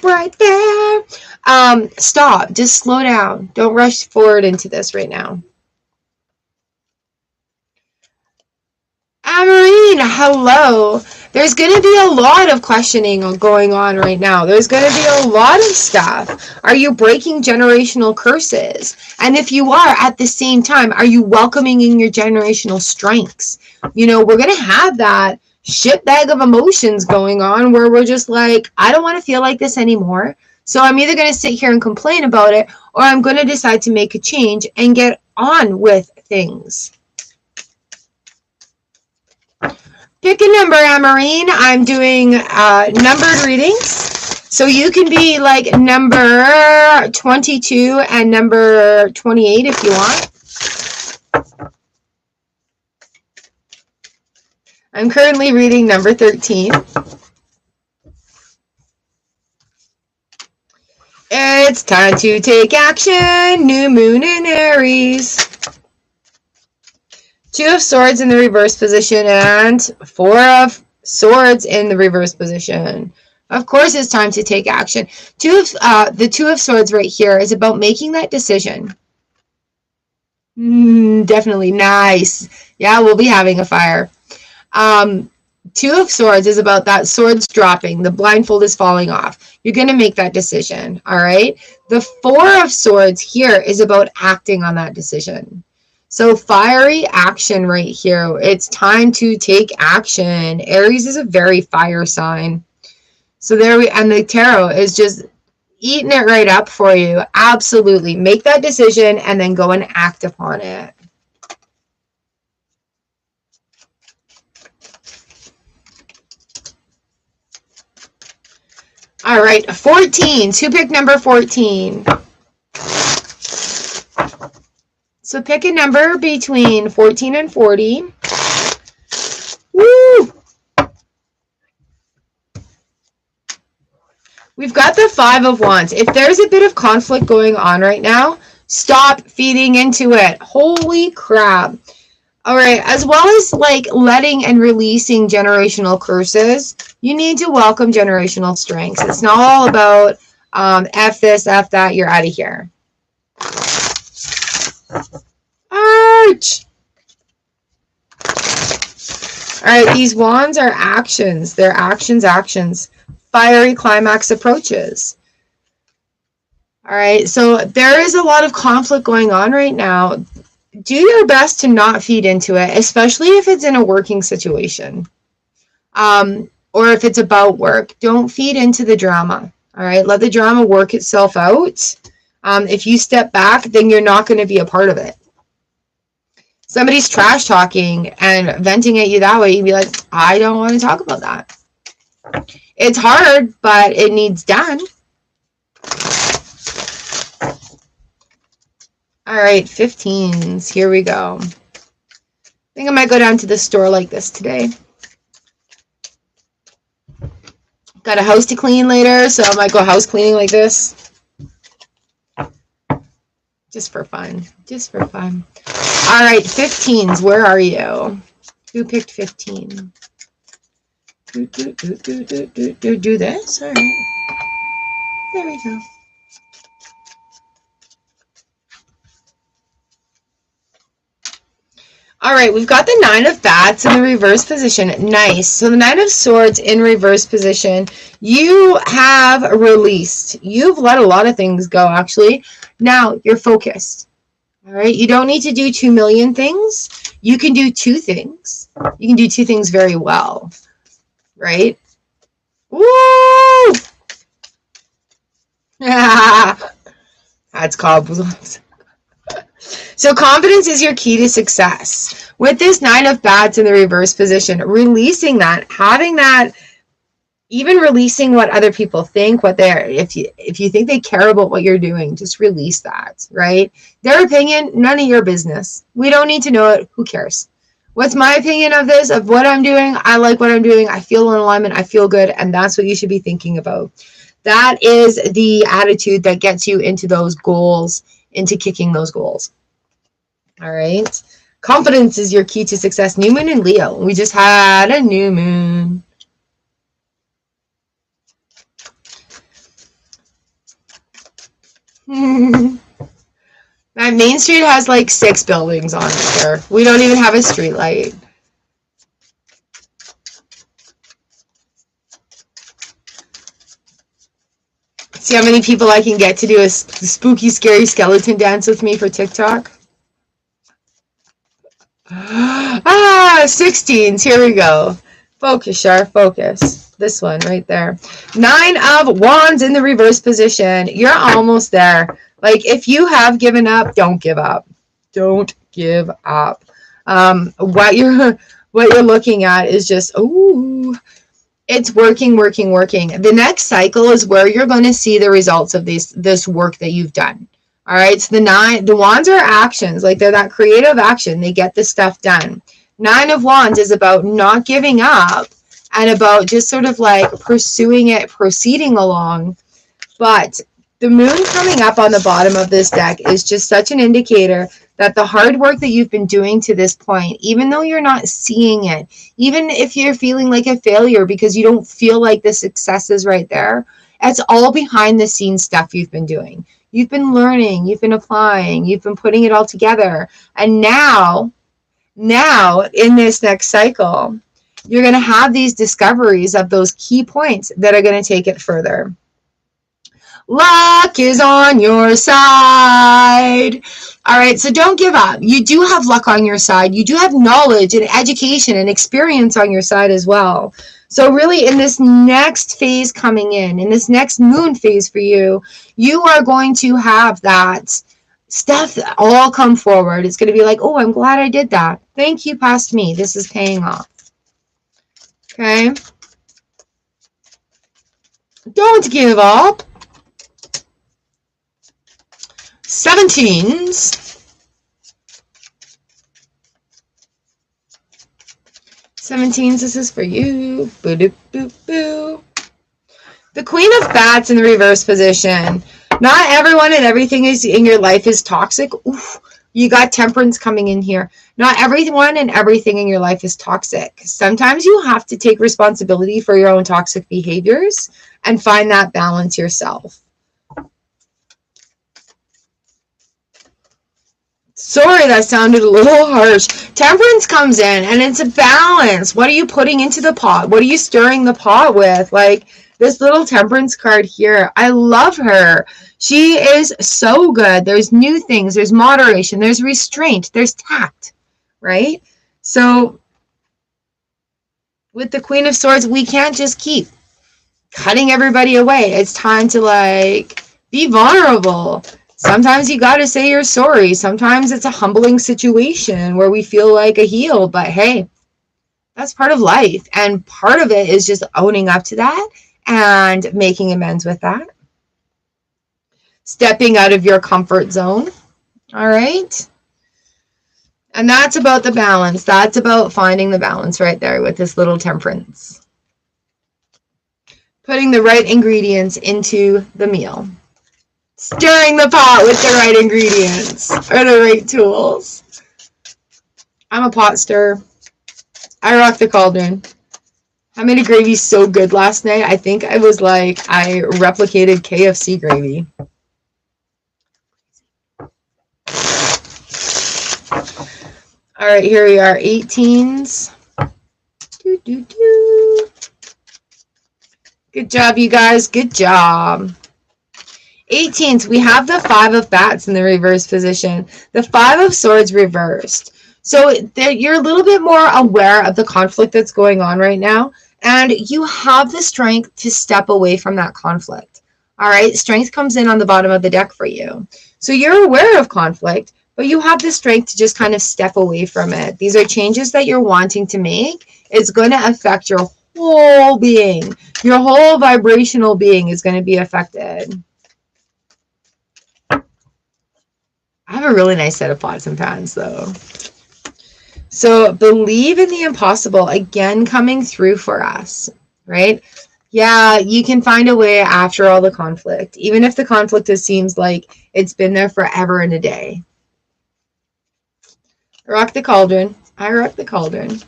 right there. Stop, just slow down. Don't rush forward into this right now. Amarine, hello. There's going to be a lot of questioning going on right now. There's going to be a lot of stuff. Are you breaking generational curses? And if you are, at the same time, are you welcoming in your generational strengths? You know, we're going to have that shitbag of emotions going on where we're just like, I don't want to feel like this anymore. So I'm either going to sit here and complain about it, or I'm going to decide to make a change and get on with things. Pick a number, Amarine. I'm doing numbered readings. So you can be like number 22 and number 28 if you want. I'm currently reading number 13. It's time to take action. New moon in Aries. 2 of Swords in the reverse position and 4 of Swords in the reverse position. Of course, it's time to take action. The 2 of Swords right here is about making that decision. Definitely nice. Yeah, we'll be having a fire. 2 of Swords is about that swords dropping. The blindfold is falling off. You're going to make that decision. All right. The 4 of Swords here is about acting on that decision. So fiery action right here. It's time to take action. Aries is a very fire sign. So and the tarot is just eating it right up for you. Absolutely. Make that decision and then go and act upon it. All right, 14. Who picked number 14? So pick a number between 14 and 40. Woo! We've got the 5 of Wands. If there's a bit of conflict going on right now, stop feeding into it. Holy crap. All right, as well as like letting and releasing generational curses, you need to welcome generational strengths. It's not all about F this, F that, you're out of here. Ouch! All right, these wands are actions. They're actions. Fiery climax approaches. All right, so there is a lot of conflict going on right now. Do your best to not feed into it, especially if it's in a working situation. Or if it's about work. Don't feed into the drama. All right, let the drama work itself out. If you step back, then you're not going to be a part of it. Somebody's trash talking and venting at you that way, you'd be like, I don't want to talk about that. It's hard, but it needs done. All right, 15s. Here we go. I think I might go down to the store like this today. Got a house to clean later, so I might go house cleaning like this. Just for fun. Just for fun. All right, 15s. Where are you? Who picked 15? Do this. All right. There we go. All right, we've got the 9 of Bats in the reverse position. Nice. So the 9 of Swords in reverse position. You have released. You've let a lot of things go, actually. Now you're focused. All right, you don't need to do 2 million things. You can do 2 things. You can do 2 things very well, right? Woo! That's cobwebs. So confidence is your key to success. With this 9 of Bats in the reverse position, releasing that, having that, even releasing what other people think, what they're, if you think they care about what you're doing, just release that, right? Their opinion, none of your business. We don't need to know it. Who cares? What's my opinion of this, of what I'm doing? I like what I'm doing. I feel in alignment. I feel good. And that's what you should be thinking about. That is the attitude that gets you into those goals, into kicking those goals. All right. Confidence is your key to success. New moon in Leo. We just had a new moon. My Main Street has like 6 buildings on it here. We don't even have a street light. See how many people I can get to do a spooky, scary skeleton dance with me for TikTok? 16s. Here we go. Focus, Char. Focus. This one right there. 9 of Wands in the reverse position. You're almost there. Like, if you have given up, don't give up. Don't give up. What you're looking at is just, ooh, it's working. The next cycle is where you're going to see the results of this work that you've done. All right, so the Wands are actions, like they're that creative action. They get the stuff done. 9 of Wands is about not giving up and about just sort of like pursuing it, proceeding along. But the moon coming up on the bottom of this deck is just such an indicator that the hard work that you've been doing to this point, even though you're not seeing it, even if you're feeling like a failure because you don't feel like the success is right there, it's all behind the scenes stuff you've been doing. You've been learning, you've been applying, you've been putting it all together. And now in this next cycle, you're going to have these discoveries of those key points that are going to take it further. Luck is on your side. All right, so don't give up. You do have luck on your side. You do have knowledge and education and experience on your side as well. So really, in this next phase coming in this next moon phase for you, you are going to have that stuff all come forward. It's going to be like, oh, I'm glad I did that. Thank you, past me. This is paying off. Okay? Don't give up. 17s. 17s, this is for you. Boo doo boo boo. The Queen of Bats in the reverse position. Not everyone and everything is in your life is toxic. Oof, you got Temperance coming in here. Not everyone and everything in your life is toxic. Sometimes you have to take responsibility for your own toxic behaviors and find that balance yourself. Sorry, that sounded a little harsh. Temperance comes in, and it's a balance. What are you putting into the pot? What are you stirring the pot with? Like, this little Temperance card here, I love her. She is so good. There's new things. There's moderation. There's restraint. There's tact, right? So, with the Queen of Swords, we can't just keep cutting everybody away. It's time to, like, be vulnerable. Sometimes you got to say you're sorry. Sometimes it's a humbling situation where we feel like a heel, but hey, that's part of life. And part of it is just owning up to that and making amends with that. Stepping out of your comfort zone. All right. And that's about the balance. That's about finding the balance right there with this little Temperance. Putting the right ingredients into the meal. Stirring the pot with the right ingredients or the right tools. I'm a pot stirrer. I rock the cauldron. I made a gravy so good last night. I think I was like, I replicated KFC gravy. All right, here we are, 18s. Good job, you guys. Good job. 18th, we have the 5 of Bats in the reverse position. The 5 of Swords reversed. So you're a little bit more aware of the conflict that's going on right now. And you have the strength to step away from that conflict. All right, strength comes in on the bottom of the deck for you. So you're aware of conflict, but you have the strength to just kind of step away from it. These are changes that you're wanting to make. It's going to affect your whole being. Your whole vibrational being is going to be affected. I have a really nice set of pots and pans, though. So believe in the impossible, again, coming through for us, right? Yeah, you can find a way after all the conflict, even if the conflict just seems like it's been there forever and a day. Rock the cauldron. I rock the cauldron.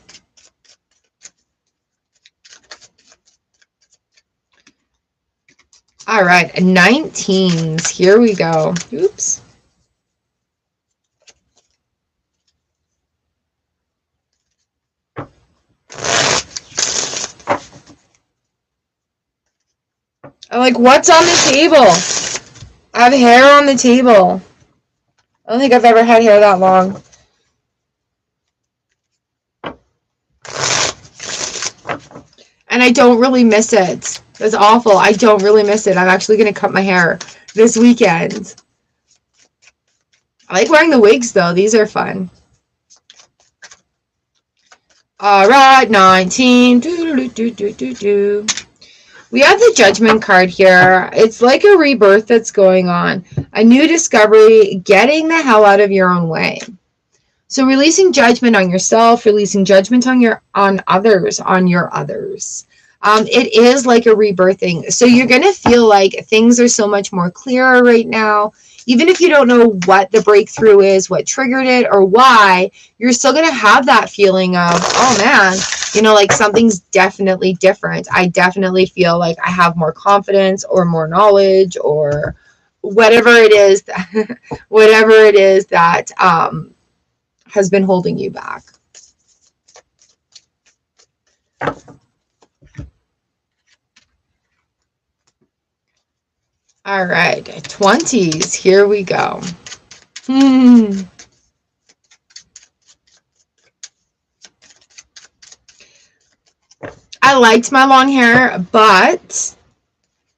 All right, 19s. Here we go. Oops. I'm like, what's on the table? I have hair on the table. I don't think I've ever had hair that long. And I don't really miss it. That's awful. I don't really miss it. I'm actually going to cut my hair this weekend. I like wearing the wigs, though. These are fun. All right, 19. We have the Judgment card here. It's like a rebirth that's going on. A new discovery, getting the hell out of your own way. So releasing judgment on yourself, releasing judgment on your others. It is like a rebirthing. So you're going to feel like things are so much more clearer right now. Even if you don't know what the breakthrough is, what triggered it, or why, you're still going to have that feeling of, oh man, you know, like something's definitely different. I definitely feel like I have more confidence or more knowledge or whatever it is that has been holding you back. All right, 20s, here we go. I liked my long hair, but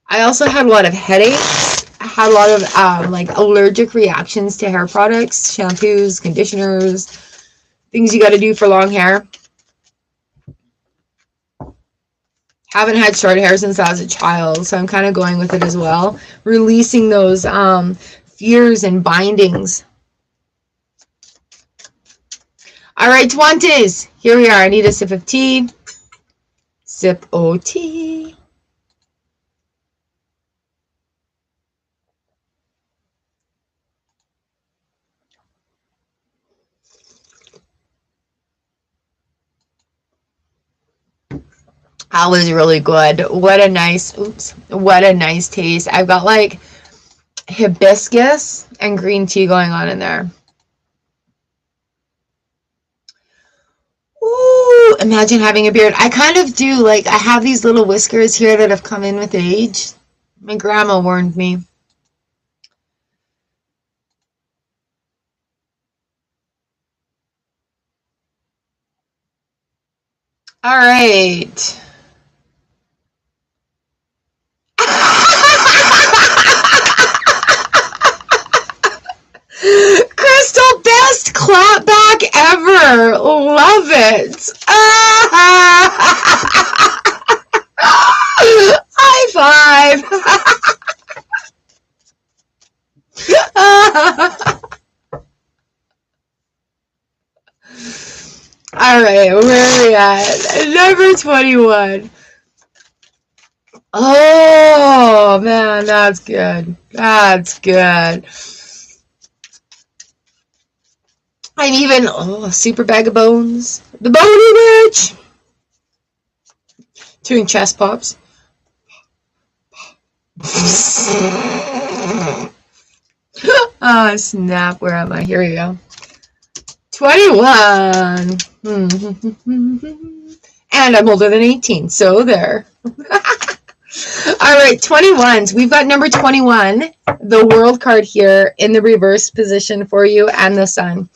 I also had a lot of headaches. I had a lot of like allergic reactions to hair products, shampoos, conditioners, things you got to do for long hair. Haven't had short hair since I was a child, so I'm kind of going with it as well. Releasing those fears and bindings. All right, 20s. Here we are. I need a sip of tea. Sip o' tea. That was really good. What a nice taste. I've got like hibiscus and green tea going on in there. Ooh, imagine having a beard. I kind of do. Like, I have these little whiskers here that have come in with age. My grandma warned me. All right. Crystal, best clapback ever. Love it. High five. All right, where are we at? Number 21. Oh, man, that's good. That's good. I'm even, super bag of bones. The bony bitch. Doing chest pops. Oh, snap. Where am I? Here we go. 21. And I'm older than 18, so there. All right, 21s. We've got number 21, the World card here in the reverse position for you, and the Sun.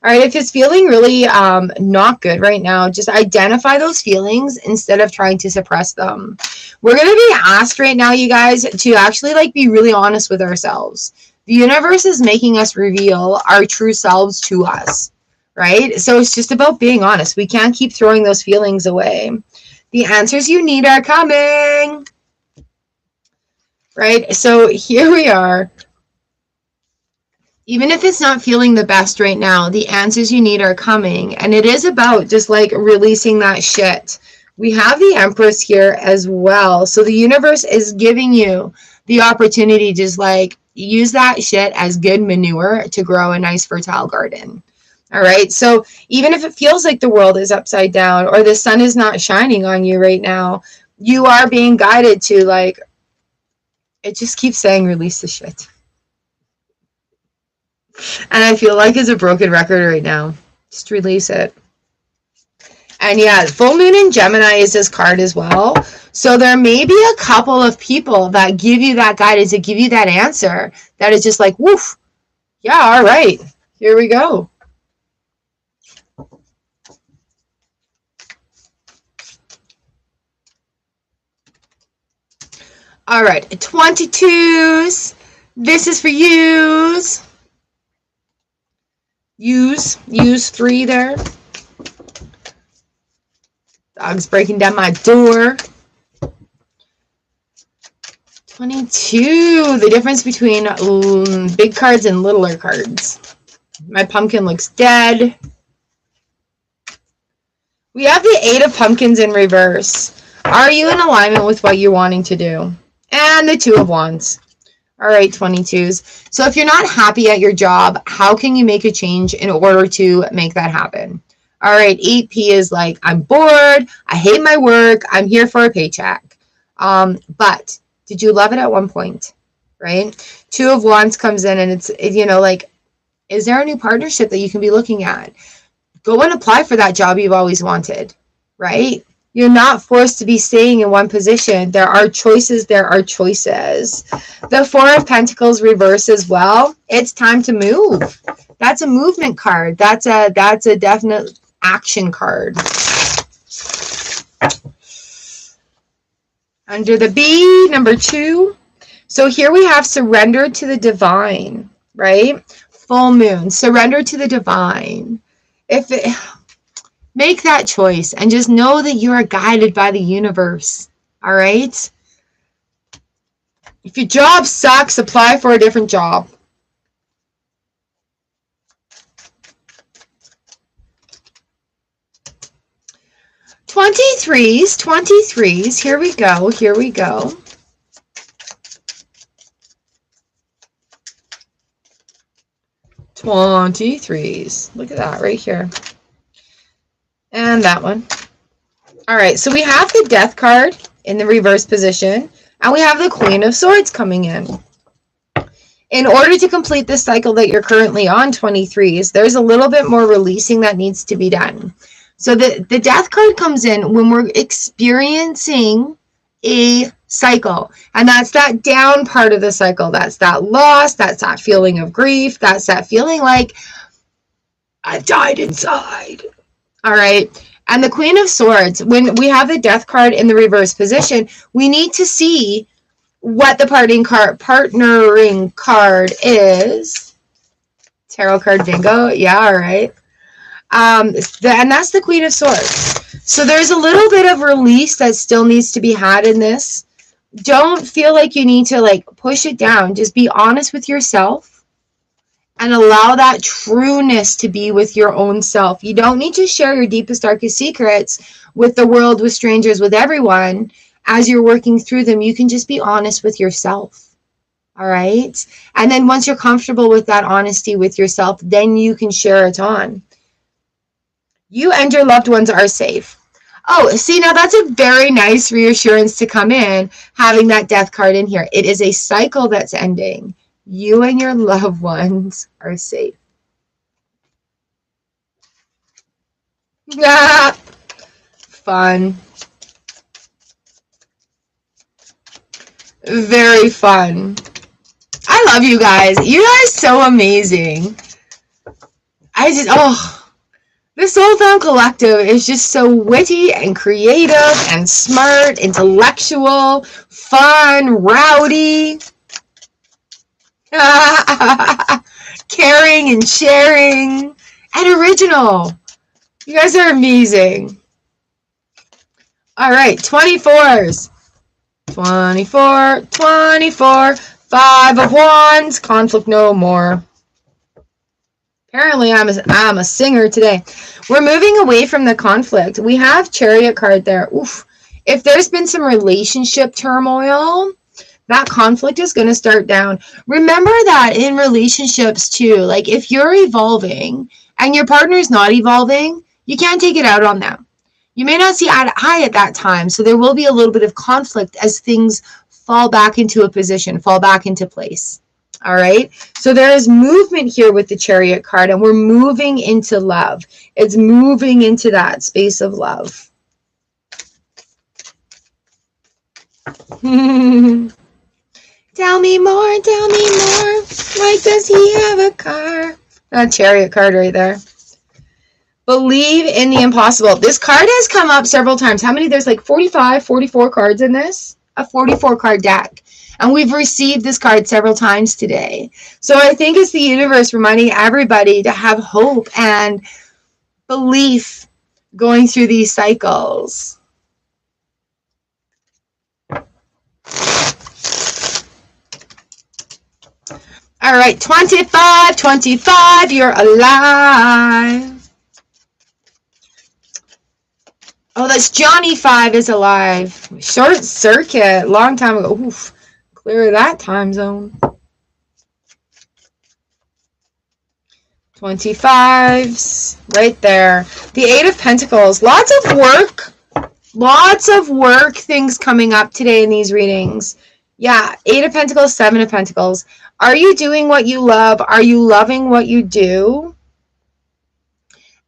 All right, if it's feeling really not good right now, just identify those feelings instead of trying to suppress them. We're going to be asked right now, you guys, to actually like be really honest with ourselves. The universe is making us reveal our true selves to us, right? So it's just about being honest. We can't keep throwing those feelings away. The answers you need are coming, right? So here we are. even if it's not feeling the best right now, the answers you need are coming. And it is about just like releasing that shit. We have the Empress here as well. So the universe is giving you the opportunity to just like use that shit as good manure to grow a nice fertile garden. All right. So even if it feels like the world is upside down or the sun is not shining on you right now, you are being guided to like, it just keeps saying release the shit. And I feel like it's a broken record right now. Just release it. And yeah, full moon in Gemini is this card as well. So there may be a couple of people that give you that guidance, that give you that answer, that is just like, woof. Yeah, all right. Here we go. All right, 22s. This is for yous. Use 3 there. Dog's breaking down my door. 22. The difference between big cards and littler cards. My pumpkin looks dead. We have the 8 of Pumpkins in reverse. Are you in alignment with what you're wanting to do? And the 2 of Wands. All right, 22s. So if you're not happy at your job, how can you make a change in order to make that happen? All right, 8P is like, I'm bored. I hate my work. I'm here for a paycheck. But did you love it at one point? Right? 2 of Wands comes in and it's, you know, like, is there a new partnership that you can be looking at? Go and apply for that job you've always wanted, right? You're not forced to be staying in one position. There are choices. There are choices. The 4 of Pentacles reverse as well. It's time to move. That's a movement card. That's a definite action card. Under the B, number 2. So here we have surrender to the divine, right? Full moon, surrender to the divine. Make that choice and just know that you are guided by the universe. All right? If your job sucks, apply for a different job. Twenty-threes. Here we go. 23s. Look at that right here. And that one. All right, so we have the Death card in the reverse position, and we have the Queen of Swords coming in. In order to complete the cycle that you're currently on, 23s, there's a little bit more releasing that needs to be done. So the Death card comes in when we're experiencing a cycle, and that's that down part of the cycle. That's that loss, that's that feeling of grief, that's that feeling like I've died inside. All right. And the Queen of Swords, when we have the Death card in the reverse position, we need to see what the partnering card is. Tarot card bingo. Yeah, all right. And that's the Queen of Swords. So there's a little bit of release that still needs to be had in this. Don't feel like you need to like push it down. Just be honest with yourself. And allow that trueness to be with your own self. You don't need to share your deepest, darkest secrets with the world, with strangers, with everyone. As you're working through them, you can just be honest with yourself. All right? And then once you're comfortable with that honesty with yourself, then you can share it on. You and your loved ones are safe. Oh, see, now that's a very nice reassurance to come in, having that Death card in here. It is a cycle that's ending. You and your loved ones are safe. Ah, fun. Very fun. I love you guys. You guys are so amazing. This Soul Found Collective is just so witty and creative and smart, intellectual, fun, rowdy. Caring and sharing and original. You guys are amazing. All right, 24s. 24. 5 of Wands. Conflict no more. Apparently, I'm a singer today. We're moving away from the conflict. We have Chariot card there. Oof. If there's been some relationship turmoil, that conflict is going to start down. Remember that in relationships too, like if you're evolving and your partner's not evolving, you can't take it out on them. You may not see eye to eye at that time, so there will be a little bit of conflict as things fall back into a position, fall back into place. All right, so there is movement here with the Chariot card, and we're moving into love. It's moving into that space of love. Tell me more, like does he have a car? That Chariot card right there. Believe in the impossible. This card has come up several times. How many? There's like 45, 44 cards in this. A 44 card deck. And we've received this card several times today. So I think it's the universe reminding everybody to have hope and belief going through these cycles. All right, 25, you're alive. Oh, that's Johnny 5 is alive. Short circuit, long time ago. Oof, clear that time zone. 25s, right there. The 8 of Pentacles, lots of work things coming up today in these readings. Yeah, 8 of Pentacles, 7 of Pentacles. Are you doing what you love? Are you loving what you do?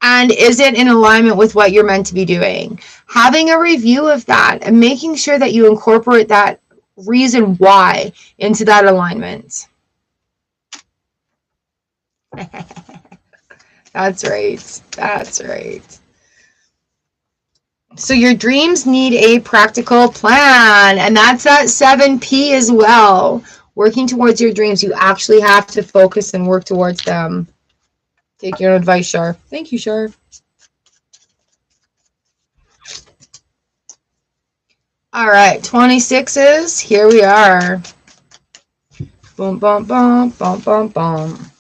And is it in alignment with what you're meant to be doing? Having a review of that and making sure that you incorporate that reason why into that alignment. That's right. That's right. So your dreams need a practical plan, and that's that 7P as well. Working towards your dreams, you actually have to focus and work towards them. Take your advice, Char. Thank you, Char. All right, 26s. Here we are. Boom, boom, boom, boom, boom, boom.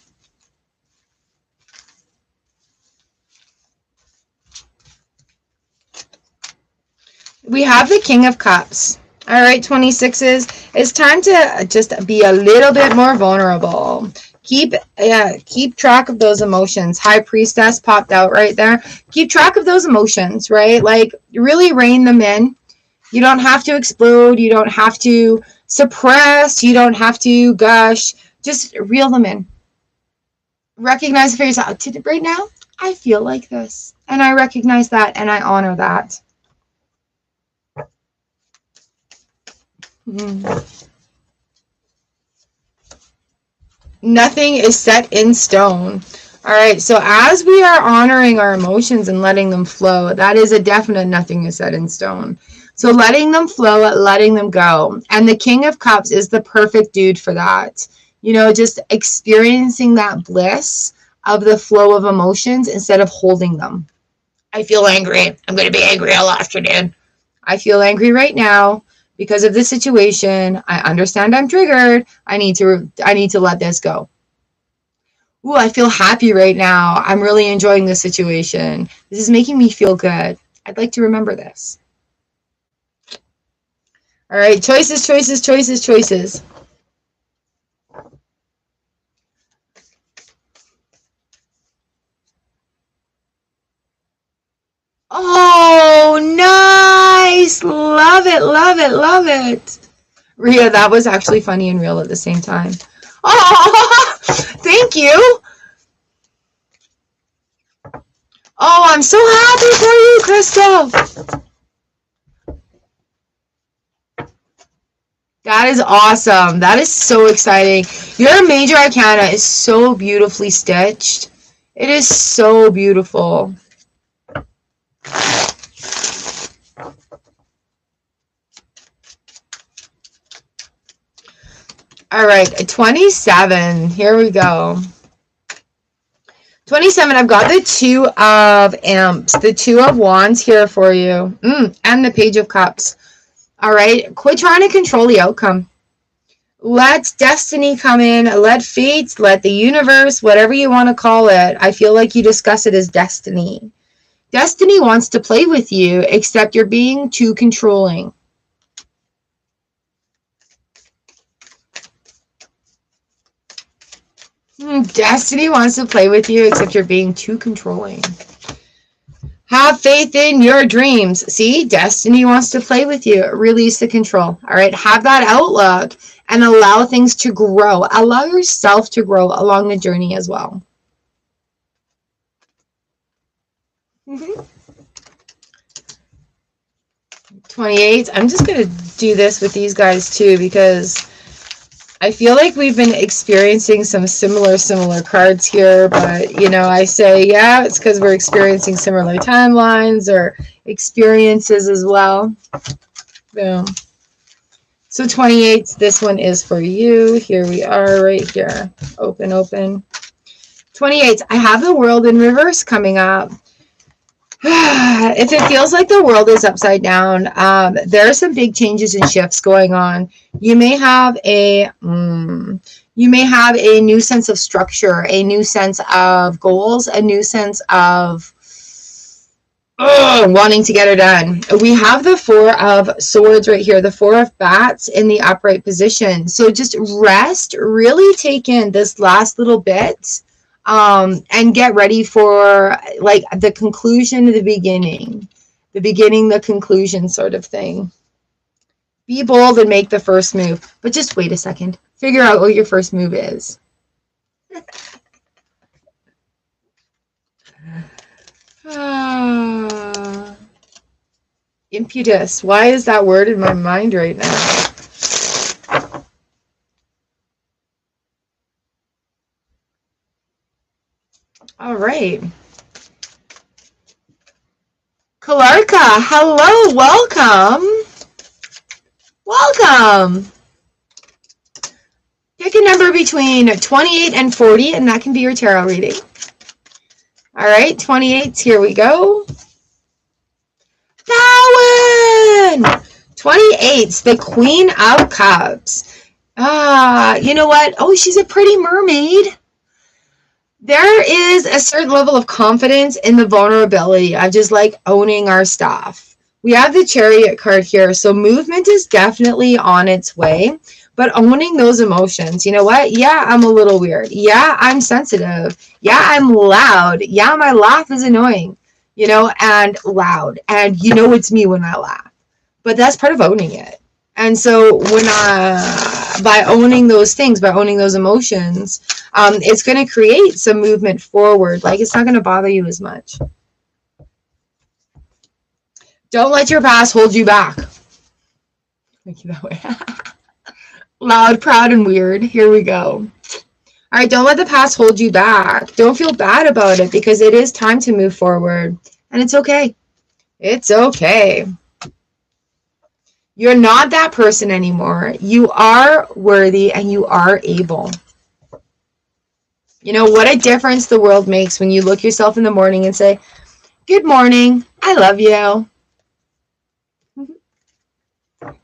We have the King of Cups. All right, 26s. It's time to just be a little bit more vulnerable. Keep track of those emotions. High Priestess popped out right there. Keep track of those emotions, right? Like, really rein them in. You don't have to explode. You don't have to suppress. You don't have to gush. Just reel them in. Recognize it for yourself. Right now, I feel like this. And I recognize that, and I honor that. Nothing is set in stone. All right, so as we are honoring our emotions and letting them flow, that is a definite nothing is set in stone. So letting them flow, letting them go. And the King of Cups is the perfect dude for that. You know, just experiencing that bliss of the flow of emotions instead of holding them. I feel angry. I'm going to be angry all afternoon. I feel angry right now because of this situation. I understand I'm triggered. I need to let this go. Ooh, I feel happy right now. I'm really enjoying this situation. This is making me feel good. I'd like to remember this. All right, choices, choices, choices, choices. Oh, nice. Love it, love it, love it. Rhea, that was actually funny and real at the same time. Oh, thank you. Oh, I'm so happy for you, Crystal. That is awesome. That is so exciting. Your major arcana is so beautifully stitched. It is so beautiful. All right, 27. Here we go. 27, I've got the 2 of Amps, the 2 of Wands here for you, and the Page of Cups. All right, quit trying to control the outcome. Let destiny come in, let fate, let the universe, whatever you want to call it. I feel like you discuss it as destiny. Destiny wants to play with you, except you're being too controlling. Destiny wants to play with you, except you're being too controlling. Have faith in your dreams. See, destiny wants to play with you. Release the control. All right, have that outlook and allow things to grow. Allow yourself to grow along the journey as well. 28. I'm just going to do this with these guys too, because I feel like we've been experiencing some similar cards here, but you know, I say, yeah, it's because we're experiencing similar timelines or experiences as well. Boom. So 28, this one is for you. Here we are right here. Open, open. 28, I have the world in reverse coming up. If it feels like the world is upside down, there are some big changes and shifts going on. You may have a new sense of structure, a new sense of goals, a new sense of wanting to get it done. We have the 4 of swords right here, the 4 of bats in the upright position. So just rest, really take in this last little bit. And get ready for like the conclusion, the beginning, the conclusion sort of thing. Be bold and make the first move, but just wait a second. Figure out what your first move is. Impetus. Why is that word in my mind right now? All right. Kalarka, hello, welcome. Welcome. Pick a number between 28 and 40, and that can be your tarot reading. All right, 28s, here we go. That one! 28s, the Queen of Cups. You know what? Oh, she's a pretty mermaid. There is a certain level of confidence in the vulnerability of just like owning our stuff. We have the Chariot card here, so movement is definitely on its way, but owning those emotions. You know what? Yeah, I'm a little weird. Yeah, I'm sensitive. Yeah, I'm loud. Yeah, my laugh is annoying, you know, and loud. And you know it's me when I laugh, but that's part of owning it. And so when by owning those things, by owning those emotions, it's going to create some movement forward. Like it's not going to bother you as much. Don't let your past hold you back. Thank you that way. Loud, proud, and weird. Here we go. All right, don't let the past hold you back. Don't feel bad about it because it is time to move forward. And it's okay. It's okay. You're not that person anymore. You are worthy and you are able. You know, what a difference the world makes when you look yourself in the morning and say, good morning, I love you.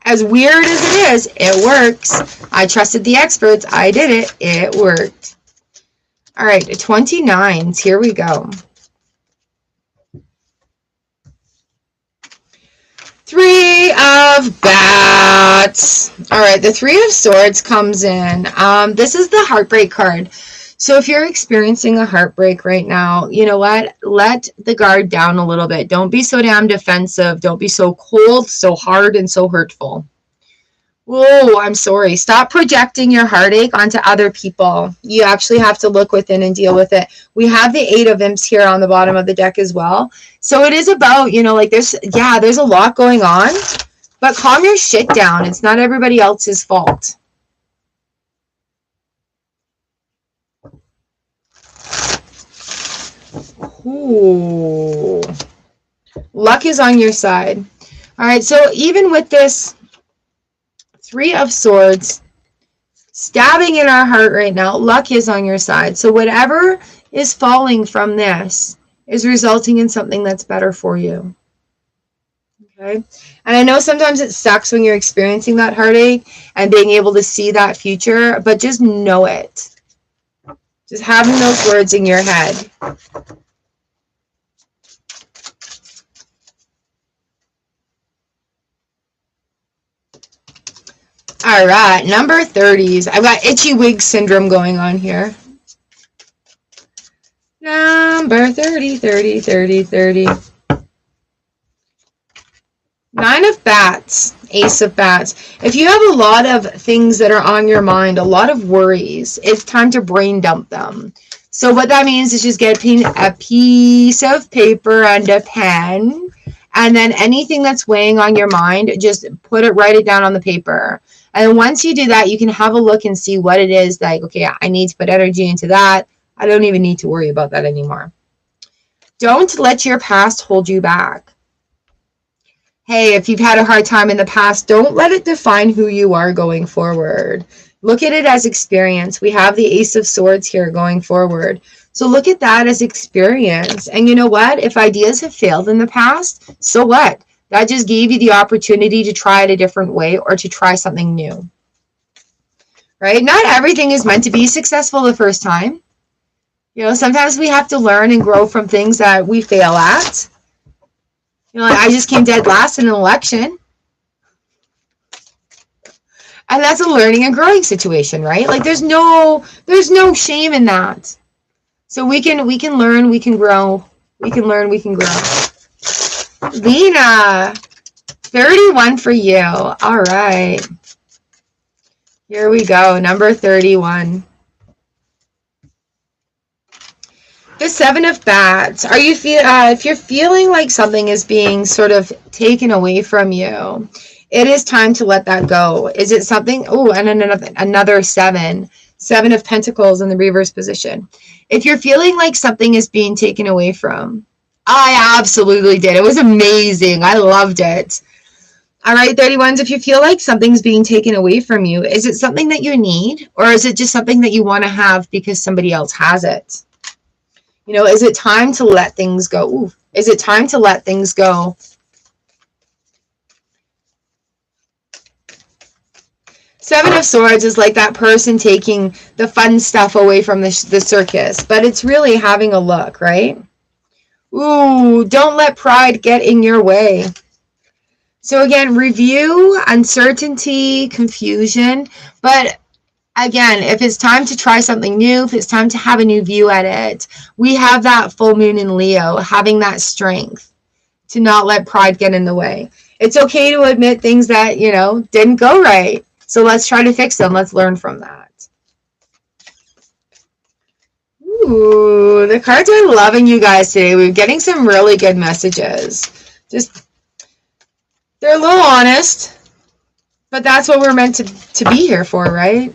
As weird as it is, it works. I trusted the experts. I did it. It worked. All right, 29s. Here we go. 3 of bats. All right, the 3 of swords comes in. This is the heartbreak card. So if you're experiencing a heartbreak right now, you know what? Let the guard down a little bit. Don't be so damn defensive. Don't be so cold, so hard, and so hurtful. Oh, I'm sorry. Stop projecting your heartache onto other people. You actually have to look within and deal with it. We have the 8 of imps here on the bottom of the deck as well. So it is about, you know, like there's a lot going on, but calm your shit down. It's not everybody else's fault. Ooh. Luck is on your side. All right, so even with this 3 of swords stabbing in our heart right now, luck is on your side. So whatever is falling from this is resulting in something that's better for you. Okay. And I know sometimes it sucks when you're experiencing that heartache and being able to see that future, but just know it. Just having those words in your head. All right, number 30s. I've got itchy wig syndrome going on here. Number 30, 30, 30, 30. Nine of Bats, Ace of Bats. If you have a lot of things that are on your mind, a lot of worries, it's time to brain dump them. So what that means is just get a piece of paper and a pen, and then anything that's weighing on your mind, just write it down on the paper. And once you do that, you can have a look and see what it is, like, okay, I need to put energy into that. I don't even need to worry about that anymore. Don't let your past hold you back. Hey, if you've had a hard time in the past, don't let it define who you are going forward. Look at it as experience. We have the Ace of Swords here going forward. So look at that as experience. And you know what? If ideas have failed in the past, so what? That just gave you the opportunity to try it a different way or to try something new. Right? Not everything is meant to be successful the first time. You know, sometimes we have to learn and grow from things that we fail at. You know, like I just came dead last in an election. And that's a learning and growing situation, right? Like there's no shame in that. So we can learn, we can grow. We can learn, we can grow. Lena, 31 for you. All right. Here we go. Number 31. The Seven of Bats. Are you if you're feeling like something is being sort of taken away from you, it is time to let that go. Is it something? Oh, and another seven. Seven of Pentacles in the reverse position. If you're feeling like something is being taken away from, I absolutely did. It was amazing. I loved it. All right, 31s, if you feel like something's being taken away from you, is it something that you need? Or is it just something that you want to have because somebody else has it? You know, is it time to let things go? Ooh, is it time to let things go? Seven of Swords is like that person taking the fun stuff away from the circus, but it's really having a look, right? Ooh, don't let pride get in your way. So again, review, uncertainty, confusion, but again, if it's time to try something new, if it's time to have a new view at it, we have that full moon in Leo, having that strength to not let pride get in the way. It's okay to admit things that, you know, didn't go right. So let's try to fix them. Let's learn from that. Ooh, the cards are loving you guys today. We're getting some really good messages. Just, they're a little honest, but that's what we're meant to be here for, right?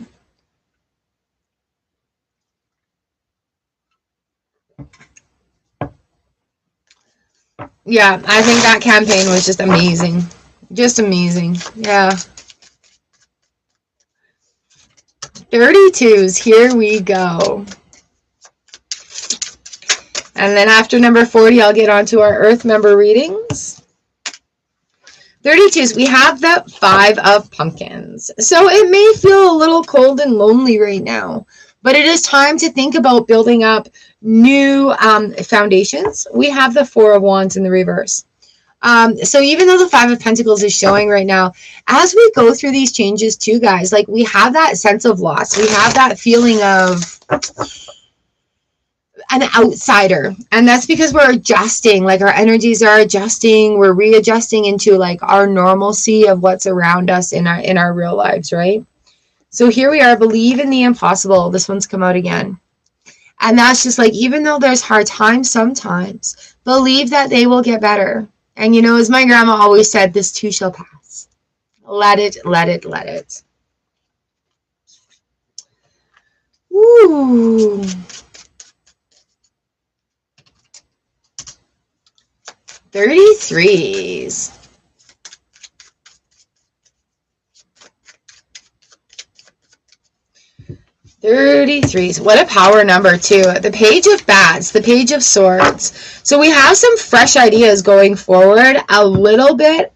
Yeah, I think that campaign was just amazing. Just amazing. Yeah. 32s, here we go. And then after number 40, I'll get on to our Earth member readings. 32s, we have the Five of Pumpkins. So it may feel a little cold and lonely right now, but it is time to think about building up new foundations. We have the Four of Wands in the reverse. So even though the Five of Pentacles is showing right now, as we go through these changes too, guys, like we have that sense of loss. We have that feeling of an outsider. And that's because we're adjusting, like our energies are adjusting. We're readjusting into like our normalcy of what's around us in our real lives, right? So here we are, believe in the impossible. This one's come out again. And that's just like, even though there's hard times sometimes, believe that they will get better. And you know, as my grandma always said, this too shall pass. Let it, let it, let it. Ooh. 33s. 33s, 33. What a power number too. The Page of Bats, the Page of Swords. So we have some fresh ideas going forward, a little bit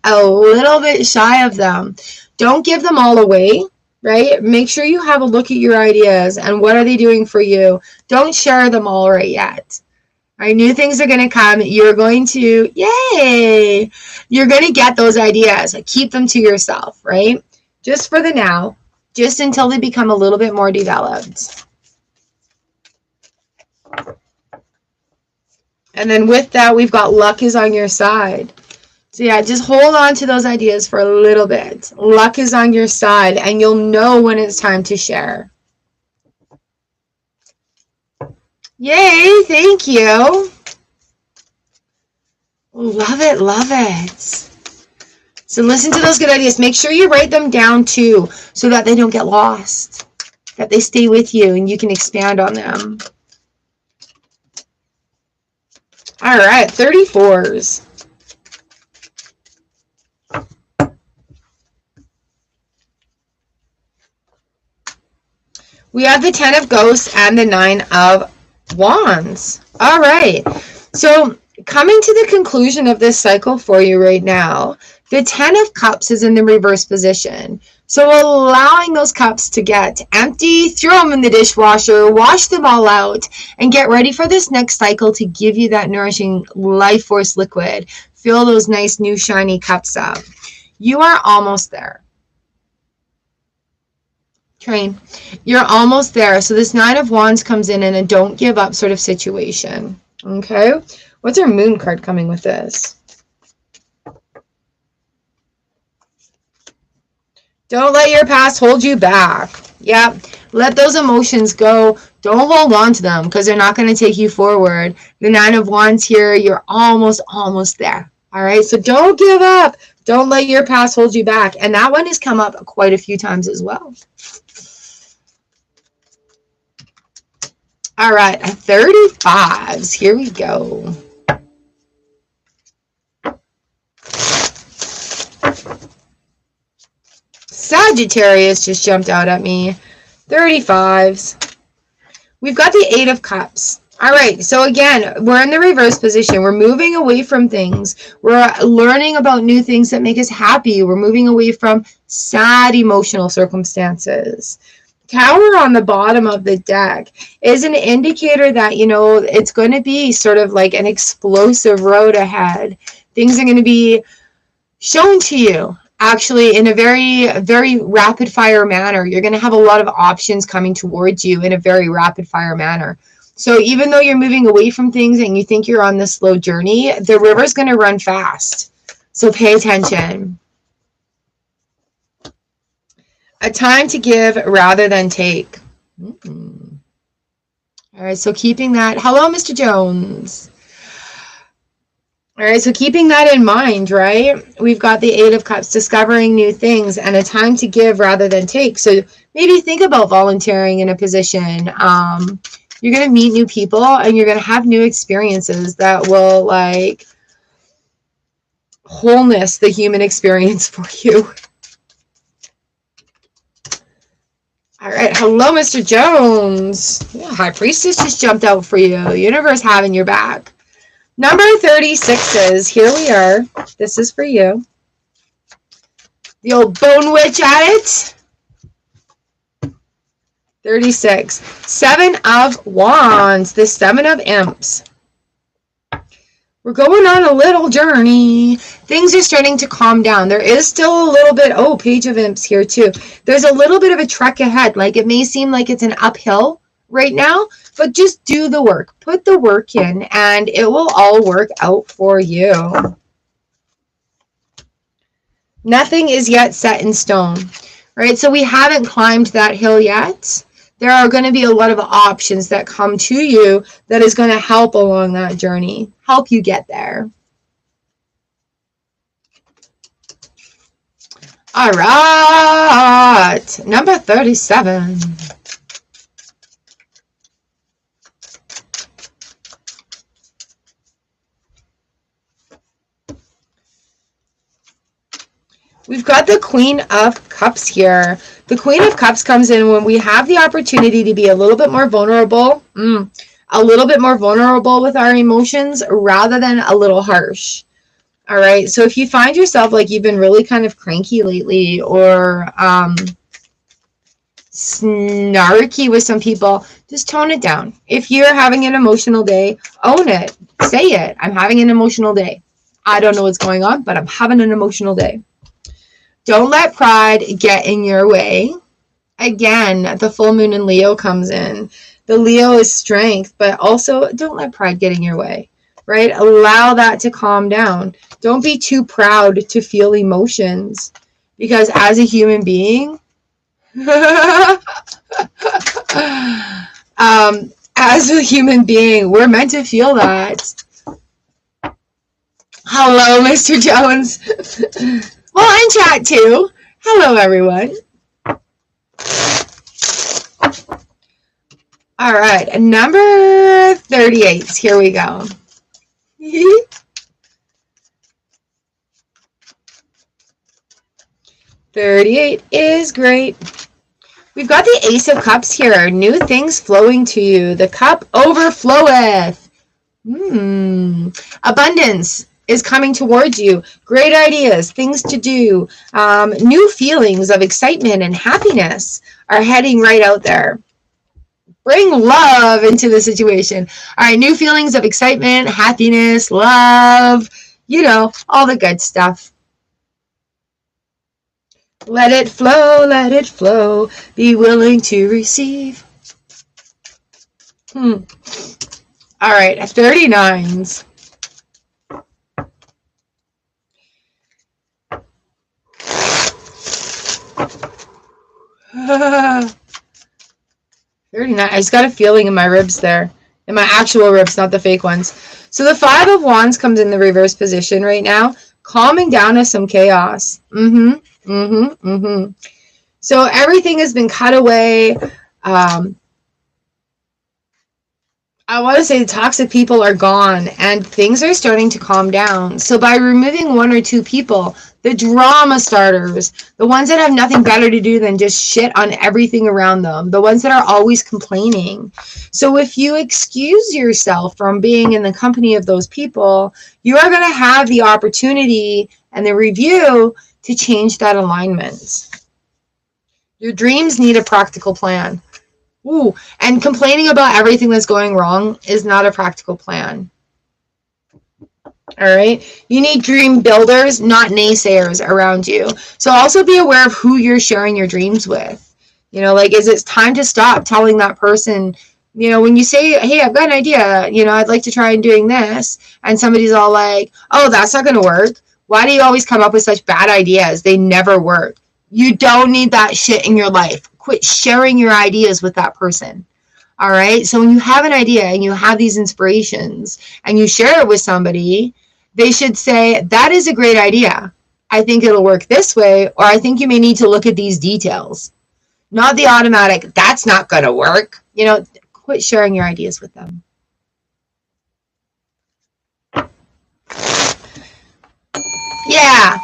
shy of them. Don't give them all away, right? Make sure you have a look at your ideas and what are they doing for you. Don't share them all right yet. All right, new things are going to come. You're going to, yay! You're going to get those ideas. Keep them to yourself, right? Just for the now. Just until they become a little bit more developed. And then with that, we've got luck is on your side. So yeah, just hold on to those ideas for a little bit. Luck is on your side, and you'll know when it's time to share. Yay, thank you. Love it, love it. So listen to those good ideas. Make sure you write them down too, so that they don't get lost, that they stay with you and you can expand on them. All right, 34s. We have the 10 of Ghosts and the 9 of Wands. All right. So coming to the conclusion of this cycle for you right now, the 10 of Cups is in the reverse position. So allowing those cups to get empty, throw them in the dishwasher, wash them all out, and get ready for this next cycle to give you that nourishing life force liquid. Fill those nice new shiny cups up. You are almost there. Train. You're almost there. So this 9 of Wands comes in a don't give up sort of situation. Okay. What's our moon card coming with this? Don't let your past hold you back. Yeah. Let those emotions go. Don't hold on to them because they're not going to take you forward. The 9 of Wands here, you're almost there. All right. So don't give up. Don't let your past hold you back. And that one has come up quite a few times as well. All right, 35s. Here we go. Sagittarius just jumped out at me. 35s. We've got the 8 of Cups. All right, so again, we're in the reverse position. We're moving away from things. We're learning about new things that make us happy. We're moving away from sad emotional circumstances. Tower on the bottom of the deck is an indicator that, you know, it's going to be sort of like an explosive road ahead. Things are going to be shown to you actually in a very, very rapid fire manner. You're going to have a lot of options coming towards you in a very rapid fire manner. So even though you're moving away from things and you think you're on this slow journey, the river's going to run fast. So pay attention. A time to give rather than take. All right, so keeping that. Hello, Mr. Jones. All right, so keeping that in mind, right? We've got the 8 of Cups, discovering new things, and a time to give rather than take. So maybe think about volunteering in a position. You're going to meet new people, and you're going to have new experiences that will, like, wholeness the human experience for you. All right, hello, Mr. Jones. Yeah, High Priestess just jumped out for you. Universe having your back. Number 36s. Here we are. This is for you. The old Bone Witch at it. 36. 7 of Wands. The 7 of Imps. We're going on a little journey. Things are starting to calm down. There is still a little bit, oh, Page of Imps here too. There's a little bit of a trek ahead. Like it may seem like it's an uphill right now, but just do the work. Put the work in and it will all work out for you. Nothing is yet set in stone, right? So we haven't climbed that hill yet. There are going to be a lot of options that come to you that is going to help along that journey, help you get there. All right, number 37. We've got the Queen of Cups here. The The Queen of Cups comes in when we have the opportunity to be a little bit more vulnerable, with our emotions rather than a little harsh. All right. So if you find yourself like you've been really kind of cranky lately or snarky with some people, just tone it down. If you're having an emotional day, own it. Say it. I'm having an emotional day. I don't know what's going on, but I'm having an emotional day. Don't let pride get in your way. Again, the full moon in Leo comes in. The Leo is strength, but also don't let pride get in your way, right? Allow that to calm down. Don't be too proud to feel emotions, because as a human being, as a human being, we're meant to feel that. Hello, Mr. Jones. Well, and chat too. Hello, everyone. All right, number 38. Here we go. 38 is great. We've got the Ace of Cups here. New things flowing to you. The cup overfloweth. Abundance is coming towards you. Great ideas, things to do. New feelings of excitement and happiness are heading right out there. Bring love into the situation. All right, new feelings of excitement, happiness, love, all the good stuff. Let it flow, let it flow. Be willing to receive. All right, 39s. I just got a feeling in my ribs there. In my actual ribs, not the fake ones. So the Five of Wands comes in the reverse position right now, calming down of some chaos. So everything has been cut away. I want to say the toxic people are gone and things are starting to calm down. So by removing one or two people, the drama starters, the ones that have nothing better to do than just shit on everything around them, the ones that are always complaining. So if you excuse yourself from being in the company of those people, you are going to have the opportunity and the review to change that alignment. Your dreams need a practical plan. Ooh, and complaining about everything that's going wrong is not a practical plan. All right. You need dream builders, not naysayers around you. So also be aware of who you're sharing your dreams with. Is it time to stop telling that person, when you say, hey, I've got an idea, I'd like to try doing this. And somebody's all like, oh, that's not going to work. Why do you always come up with such bad ideas? They never work. You don't need that shit in your life. Quit sharing your ideas with that person. All right. So when you have an idea and you have these inspirations and you share it with somebody, they should say, that is a great idea. I think it'll work this way, or I think you may need to look at these details. Not the automatic, that's not going to work. Quit sharing your ideas with them. Yeah.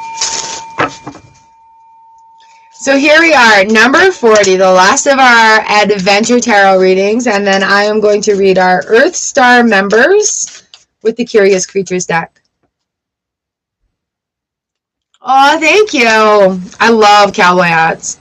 So here we are, number 40, the last of our Adventure Tarot readings, and then I am going to read our Earth Star members with the Curious Creatures deck. Oh, thank you. I love cowboy hats.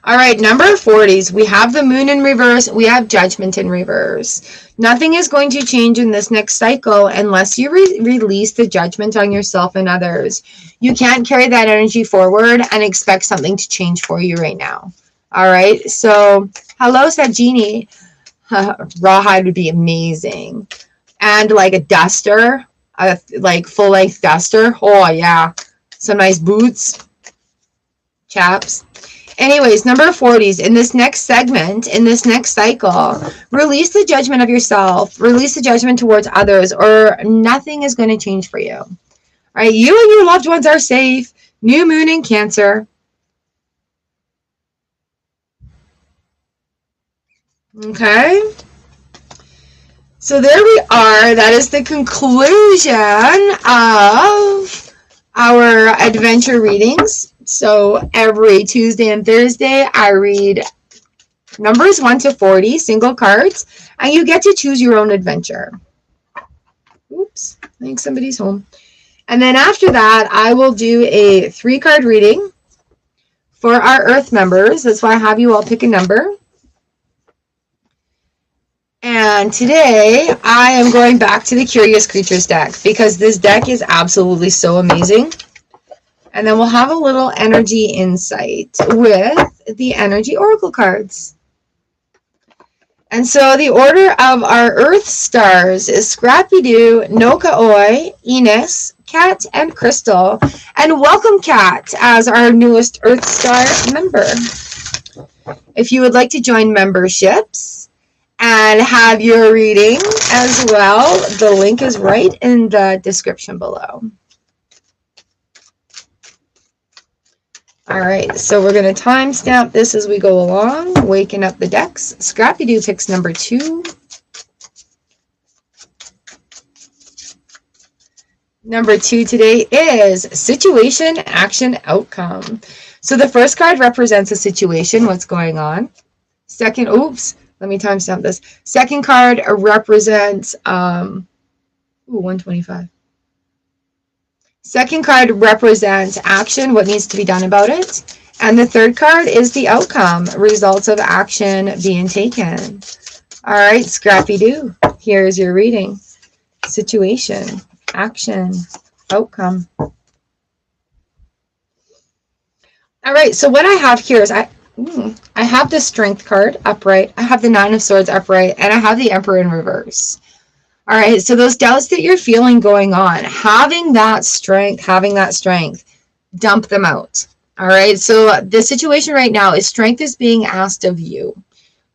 All right, number 40s, we have the Moon in reverse, we have Judgment in reverse. Nothing is going to change in this next cycle unless you release the judgment on yourself and others. You can't carry that energy forward and expect something to change for you right now. All right, so hello, Sagini. Rawhide would be amazing. And like a duster, like full-length duster. Oh, yeah. Some nice boots. Chaps. Anyways, number 40s, in this next segment, in this next cycle, release the judgment of yourself, release the judgment towards others, or nothing is going to change for you. All right, you and your loved ones are safe. New moon in Cancer. Okay. So there we are. That is the conclusion of our adventure readings. So every Tuesday and Thursday, I read numbers 1 to 40, single cards, and you get to choose your own adventure. Oops, I think somebody's home. And then after that, I will do a 3-card reading for our Earth members. That's why I have you all pick a number. And today, I am going back to the Curious Creatures deck because this deck is absolutely so amazing. And then we'll have a little energy insight with the energy oracle cards. And so the order of our Earth stars is Scrappy-Doo, Noka-Oi, Enos, Kat, and Crystal. And welcome, Kat, as our newest Earth Star member. If you would like to join memberships and have your reading as well, the link is right in the description below. All right, so we're going to timestamp this as we go along, waking up the decks. Scrappy-Doo picks number 2. Number 2 today is Situation, Action, Outcome. So the first card represents a situation, what's going on. Second, oops, let me timestamp this. Second card represents, 125. Second card represents action, what needs to be done about it. And the third card is the outcome, results of action being taken. All right, Scrappy-Doo, here's your reading. Situation, action, outcome. All right, so what I have here is I have the Strength card upright, I have the 9 of Swords upright, and I have the Emperor in reverse. All right, so those doubts that you're feeling going on, having that strength, dump them out. All right, so the situation right now is strength is being asked of you.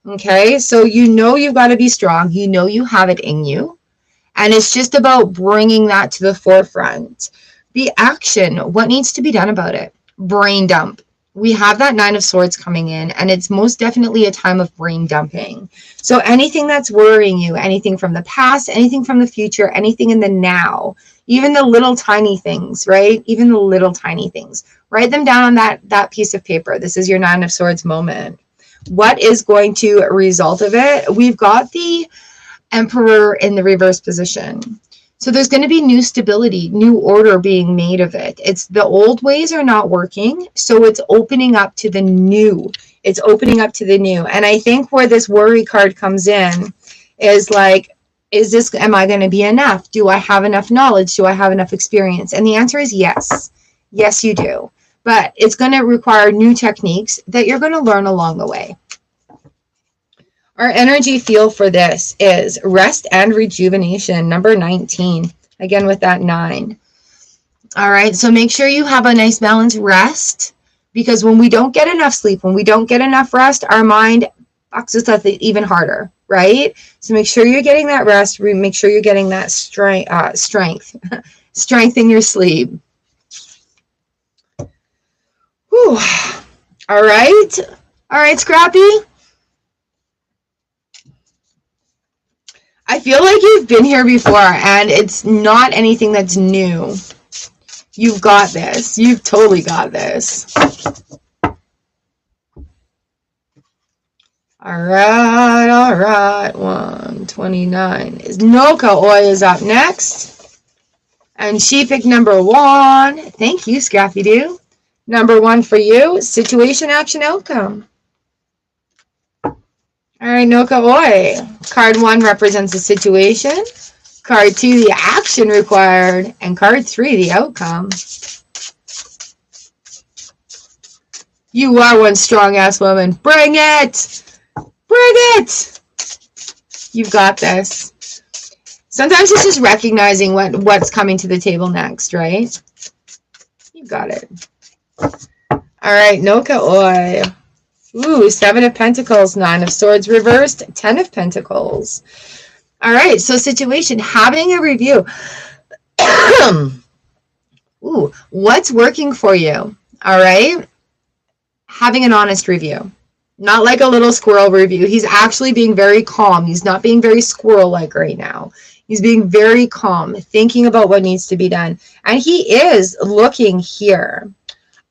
Okay, so you know you've got to be strong. You know you have it in you. And it's just about bringing that to the forefront. The action, what needs to be done about it? Brain dump. We have that 9 of Swords coming in, and it's most definitely a time of brain dumping. So anything that's worrying you, anything from the past, anything from the future, anything in the now, even the little tiny things, right? Even the little tiny things. Write them down on that piece of paper. This is your 9 of Swords moment. What is going to result of it? We've got the Emperor in the reverse position. So there's going to be new stability, new order being made of it. It's the old ways are not working, so it's opening up to the new. It's opening up to the new. And I think where this worry card comes in is like, am I going to be enough? Do I have enough knowledge? Do I have enough experience? And the answer is yes. Yes, you do. But it's going to require new techniques that you're going to learn along the way. Our energy field for this is rest and rejuvenation, number 19, again with that 9. All right, so make sure you have a nice balanced rest, because when we don't get enough sleep, when we don't get enough rest, our mind fucks us up even harder, right? So make sure you're getting that rest. Make sure you're getting that strength in your sleep. Whew. All right, Scrappy. I feel like you've been here before, and it's not anything that's new. You've got this. You've totally got this. All right. 129 is Noka-Oi is up next. And she picked number 1. Thank you, Scrappy-Doo. Number 1 for you, situation, action, outcome. All right, Noka-Oi. Card 1 represents the situation. Card 2, the action required. And card 3, the outcome. You are one strong-ass woman. Bring it! Bring it! You've got this. Sometimes it's just recognizing what's coming to the table next, right? You've got it. All right, Noka-Oi. Ooh, 7 of Pentacles, 9 of Swords reversed, 10 of Pentacles. All right, so situation, having a review. Ooh, what's working for you? All right, having an honest review. Not like a little squirrel review. He's actually being very calm. He's not being very squirrel-like right now. He's being very calm, thinking about what needs to be done. And he is looking here.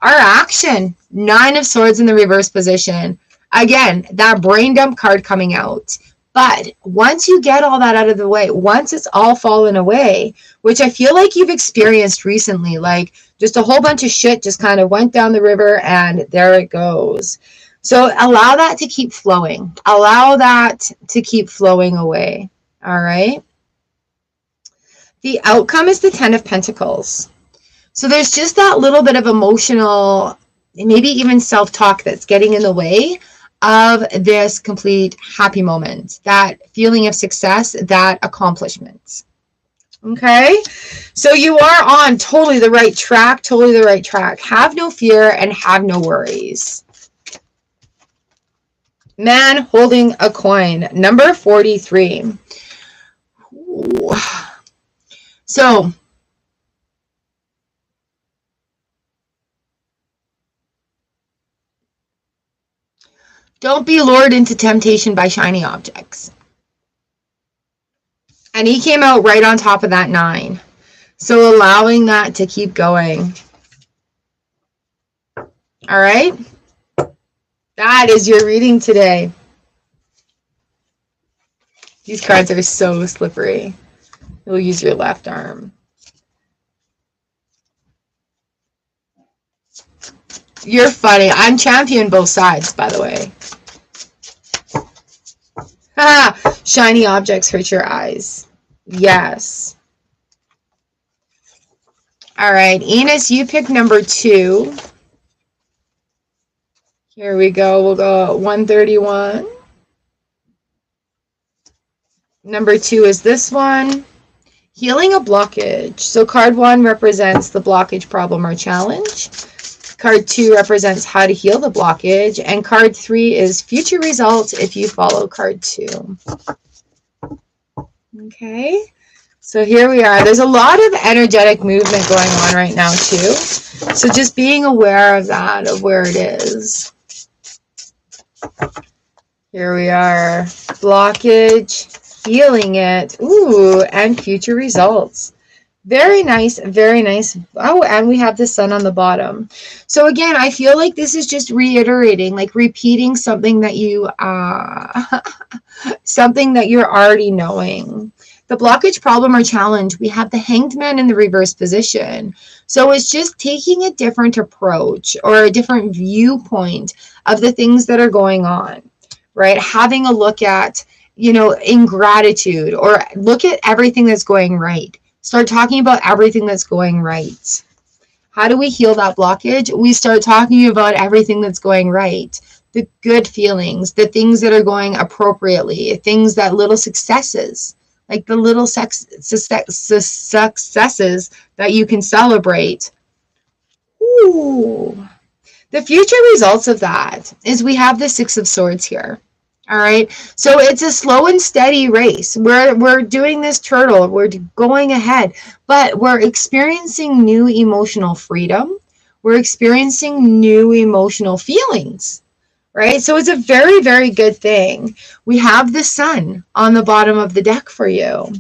Our action, 9 of Swords in the reverse position. Again, that brain dump card coming out. But once you get all that out of the way, once it's all fallen away, which I feel like you've experienced recently, like just a whole bunch of shit just kind of went down the river and there it goes. So allow that to keep flowing. Allow that to keep flowing away. All right. The outcome is the 10 of Pentacles. So there's just that little bit of emotional, maybe even self-talk that's getting in the way of this complete happy moment, that feeling of success, that accomplishment. Okay, so you are on totally the right track, totally the right track. Have no fear and have no worries. Man holding a coin, number 43. Ooh. So don't be lured into temptation by shiny objects. And he came out right on top of that 9. So allowing that to keep going. All right. That is your reading today. These cards are so slippery. You'll use your left arm. You're funny. I'm champion both sides, by the way. Ah, shiny objects hurt your eyes. Yes. All right, Enos, you pick number 2. Here we go. We'll go 131. Number 2 is this one. Healing a blockage. So card 1 represents the blockage, problem, or challenge. Card 2 represents how to heal the blockage. And card 3 is future results if you follow card 2. Okay. So here we are. There's a lot of energetic movement going on right now too. So just being aware of that, of where it is. Here we are. Blockage, healing it. Ooh, and future results. Very nice, very nice. Oh, and we have the sun on the bottom. So again, I feel like this is just reiterating, like repeating something that you something that you're already knowing. The blockage, problem, or challenge, we have the Hanged Man in the reverse position. So it's just taking a different approach or a different viewpoint of the things that are going on, right? Having a look at, you know, ingratitude, or look at everything that's going right. Start talking about everything that's going right. How do we heal that blockage? We start talking about everything that's going right. The good feelings, the things that are going appropriately, things that little successes, like the little successes that you can celebrate. Ooh. The future results of that is we have the 6 of Swords here. All right. So it's a slow and steady race. We're doing this turtle. We're going ahead, but we're experiencing new emotional freedom. We're experiencing new emotional feelings, right? So it's a very, very good thing. We have the sun on the bottom of the deck for you.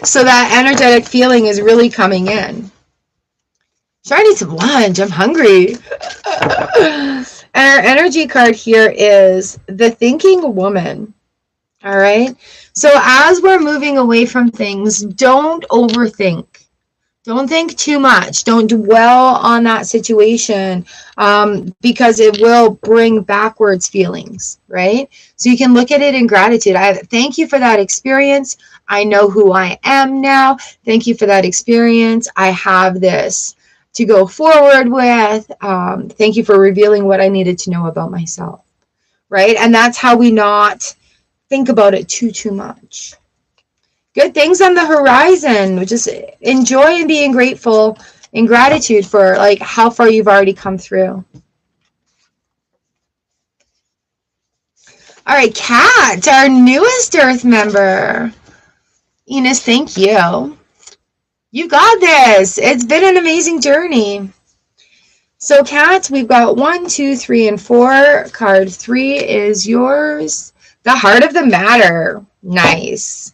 So that energetic feeling is really coming in. Try to eat some lunch. I'm hungry. And our energy card here is the Thinking Woman. All right. So as we're moving away from things, don't overthink. Don't think too much. Don't dwell on that situation because it will bring backwards feelings, right? So you can look at it in gratitude. Thank you for that experience. I know who I am now. Thank you for that experience. I have this to go forward with. Thank you for revealing what I needed to know about myself, right? And that's how we not think about it too much. Good things on the horizon. Just enjoy and being grateful and gratitude for like how far you've already come through. All right, Kat, our newest Earth member. Enos, thank you. You got this. It's been an amazing journey. So, Kat, we've got 1, 2, 3, and 4. Card 3 is yours. The Heart of the Matter. Nice.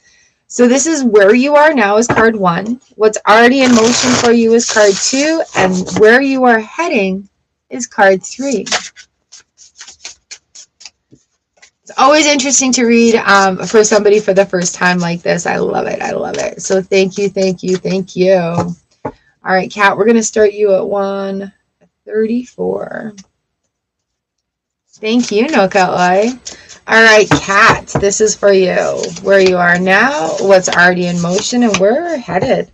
So this is where you are now is card 1. What's already in motion for you is card 2. And where you are heading is card 3. It's always interesting to read for somebody for the first time like this. I love it. I love it. So thank you, thank you, thank you. All right, Kat, we're going to start you at 134. Thank you, Nokalai. All right, Kat, this is for you. Where you are now, what's already in motion, and where we're headed.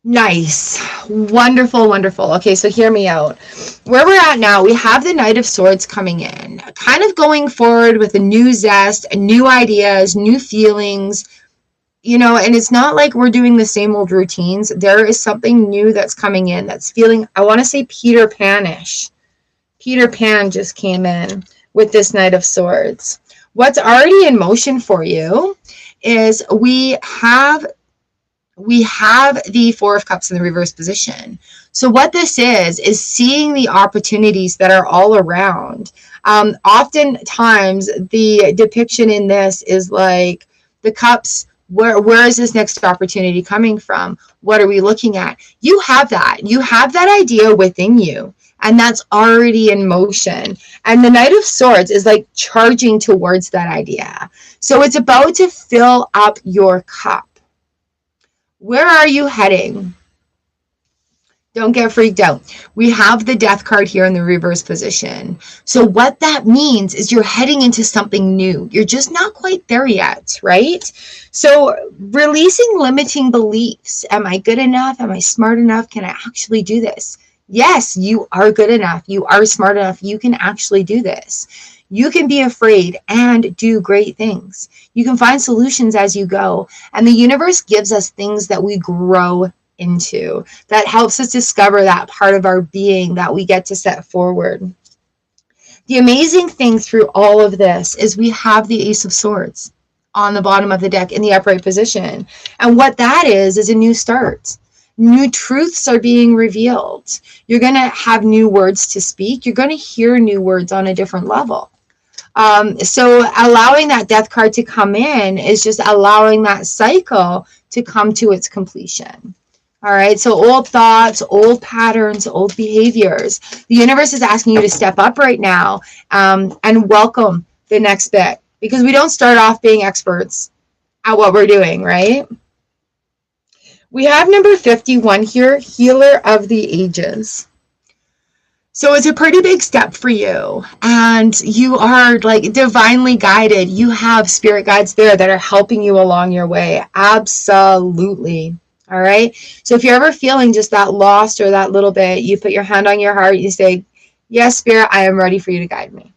Nice. Wonderful, wonderful. Okay, so hear me out. Where we're at now, we have the Knight of Swords coming in, kind of going forward with a new zest, new ideas, new feelings, you know, and it's not like we're doing the same old routines. There is something new that's coming in that's feeling, I want to say Peter Pan-ish. Peter Pan just came in with this Knight of Swords. What's already in motion for you is we have the Four of Cups in the reverse position. So what this is seeing the opportunities that are all around. Oftentimes, the depiction in this is like the cups. Where is this next opportunity coming from? What are we looking at? You have that. You have that idea within you, and that's already in motion. And the Knight of Swords is like charging towards that idea. So it's about to fill up your cup. Where are you heading? Don't get freaked out. We have the Death card here in the reverse position. So what that means is you're heading into something new. You're just not quite there yet, right? So releasing limiting beliefs. Am I good enough? Am I smart enough? Can I actually do this? Yes, you are good enough. You are smart enough. You can actually do this. You can be afraid and do great things. You can find solutions as you go. And the universe gives us things that we grow into, that helps us discover that part of our being that we get to set forward. The amazing thing through all of this is we have the Ace of Swords on the bottom of the deck in the upright position. And what that is a new start. New truths are being revealed. You're going to have new words to speak. You're going to hear new words on a different level. So allowing that Death card to come in is just allowing that cycle to come to its completion. All right, so old thoughts, old patterns, old behaviors. The universe is asking you to step up right now and welcome the next bit, because we don't start off being experts at what we're doing, right? We have number 51 here, Healer of the Ages. So it's a pretty big step for you, and you are like divinely guided. You have spirit guides there that are helping you along your way. Absolutely. All right. So if you're ever feeling just that lost or that little bit, you put your hand on your heart, you say, yes, Spirit, I am ready for you to guide me.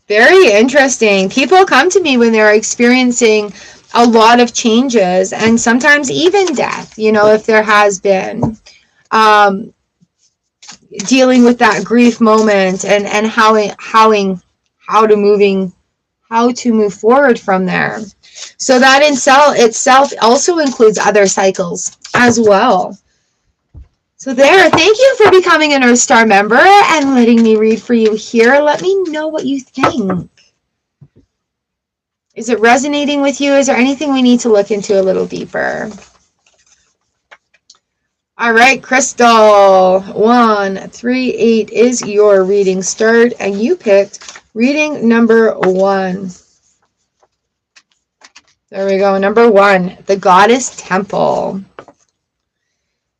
Very interesting. People come to me when they're experiencing a lot of changes and sometimes even death, you know, if there has been dealing with that grief moment and how to move forward from there. So that in itself also includes other cycles as well. So there, thank you for becoming an Earth Star member and letting me read for you here. Let me know what you think. Is it resonating with you? Is there anything we need to look into a little deeper? All right, Crystal, 138 is your reading start, and you picked reading number 1. There we go. Number 1, the Goddess Temple.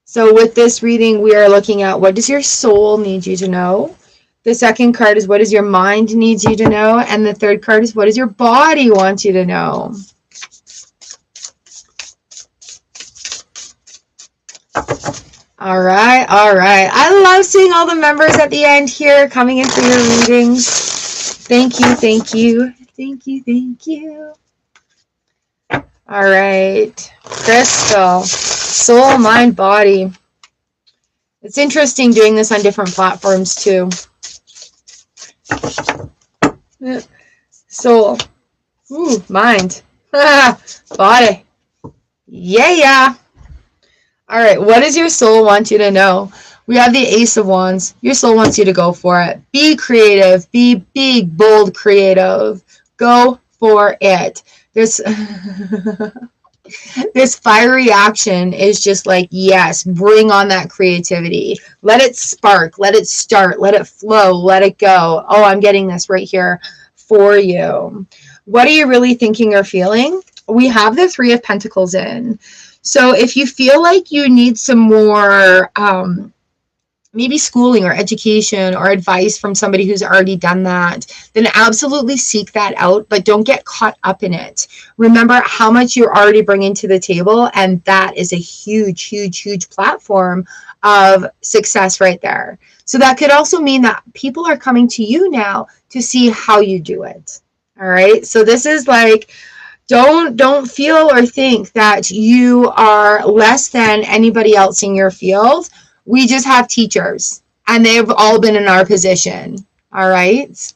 So with this reading, we are looking at what does your soul need you to know? The second card is what does your mind need you to know? And the third card is what does your body want you to know? All right, all right. I love seeing all the members at the end here coming in for your readings. Thank you, thank you, thank you, thank you. All right, Crystal, soul, mind, body. It's interesting doing this on different platforms too. Soul, ooh, mind, body, yeah. All right, what does your soul want you to know? We have the Ace of Wands. Your soul wants you to go for it. Be creative. Be big, bold, creative. Go for it. This this fiery action is just like, yes, bring on that creativity. Let it spark. Let it start. Let it flow. Let it go. Oh, I'm getting this right here for you. What are you really thinking or feeling? We have the Three of Pentacles in. So if you feel like you need some more maybe schooling or education or advice from somebody who's already done that, then absolutely seek that out, but don't get caught up in it. Remember how much you're already bringing to the table, and that is a huge, huge, huge platform of success right there. So that could also mean that people are coming to you now to see how you do it. All right. So this is like, don't feel or think that you are less than anybody else in your field. We just have teachers, and they've all been in our position. All right.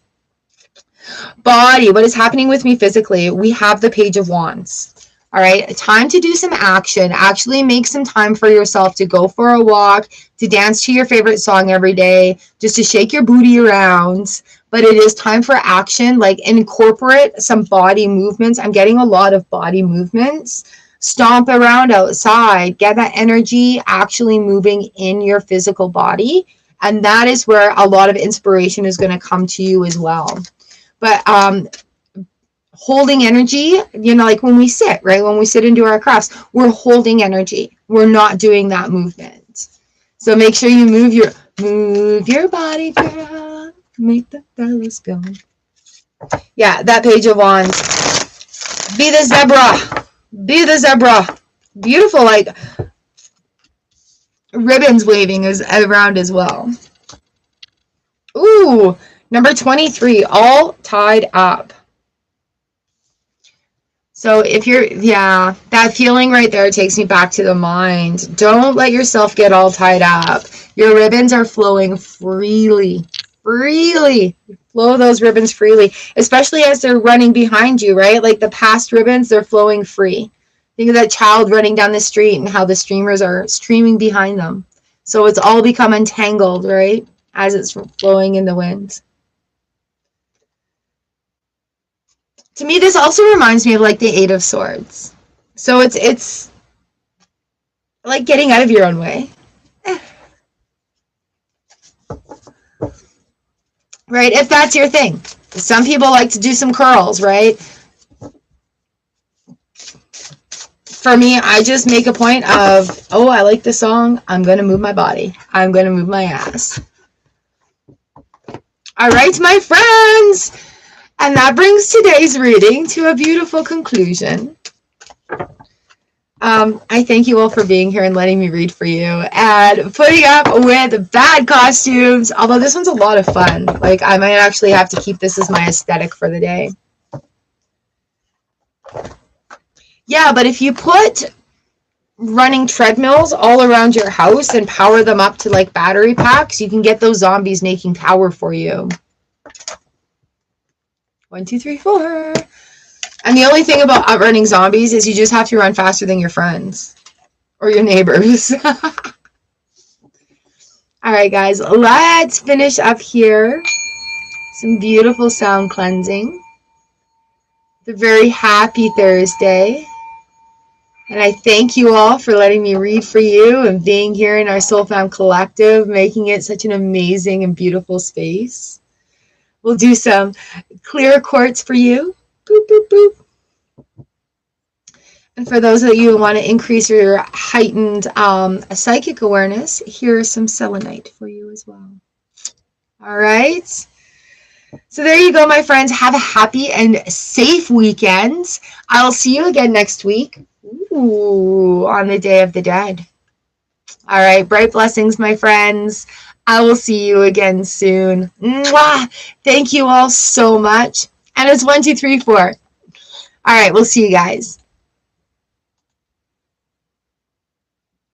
Body, what is happening with me physically? We have the Page of Wands. All right. Time to do some action. Actually make some time for yourself to go for a walk, to dance to your favorite song every day, just to shake your booty around. But it is time for action. Like, incorporate some body movements. I'm getting a lot of body movements. Stomp around outside, get that energy actually moving in your physical body. And that is where a lot of inspiration is going to come to you as well. But holding energy, you know, like when we sit, right? When we sit and do our crafts, we're holding energy. We're not doing that movement. So make sure you move your body, girl. Make the fellas go. Yeah, that Page of Wands. Be the zebra. Be the zebra. Beautiful, like ribbons waving is around as well. Ooh, number 23, all tied up. So if you're, yeah, that feeling right there takes me back to the mind. Don't let yourself get all tied up. Your ribbons are flowing freely. Freely. Flow those ribbons freely, especially as they're running behind you, right? Like the past ribbons, they're flowing free. Think of that child running down the street and how the streamers are streaming behind them. So it's all become entangled, right? As it's flowing in the wind. To me, this also reminds me of like the Eight of Swords. So it's like getting out of your own way. Right? If that's your thing. Some people like to do some curls, right? For me, I just make a point of, oh, I like this song. I'm going to move my body. I'm going to move my ass. All right, my friends. And that brings today's reading to a beautiful conclusion. I thank you all for being here and letting me read for you and putting up with bad costumes. Although this one's a lot of fun. Like, I might actually have to keep this as my aesthetic for the day. Yeah, but if you put running treadmills all around your house and power them up to like battery packs, you can get those zombies making power for you. 1, 2, 3, 4. And the only thing about outrunning zombies is you just have to run faster than your friends or your neighbors. All right, guys, let's finish up here. Some beautiful sound cleansing. It's a very happy Thursday. And I thank you all for letting me read for you and being here in our Soul Fam Collective, making it such an amazing and beautiful space. We'll do some clear quartz for you. Boop, boop, boop. And for those of you who want to increase your heightened psychic awareness, here's some selenite for you as well. All right. So there you go, my friends. Have a happy and safe weekend. I'll see you again next week. Ooh, on the Day of the Dead. All right. Bright blessings, my friends. I will see you again soon. Mwah! Thank you all so much. And it's 1, 2, 3, 4. All right. We'll see you guys.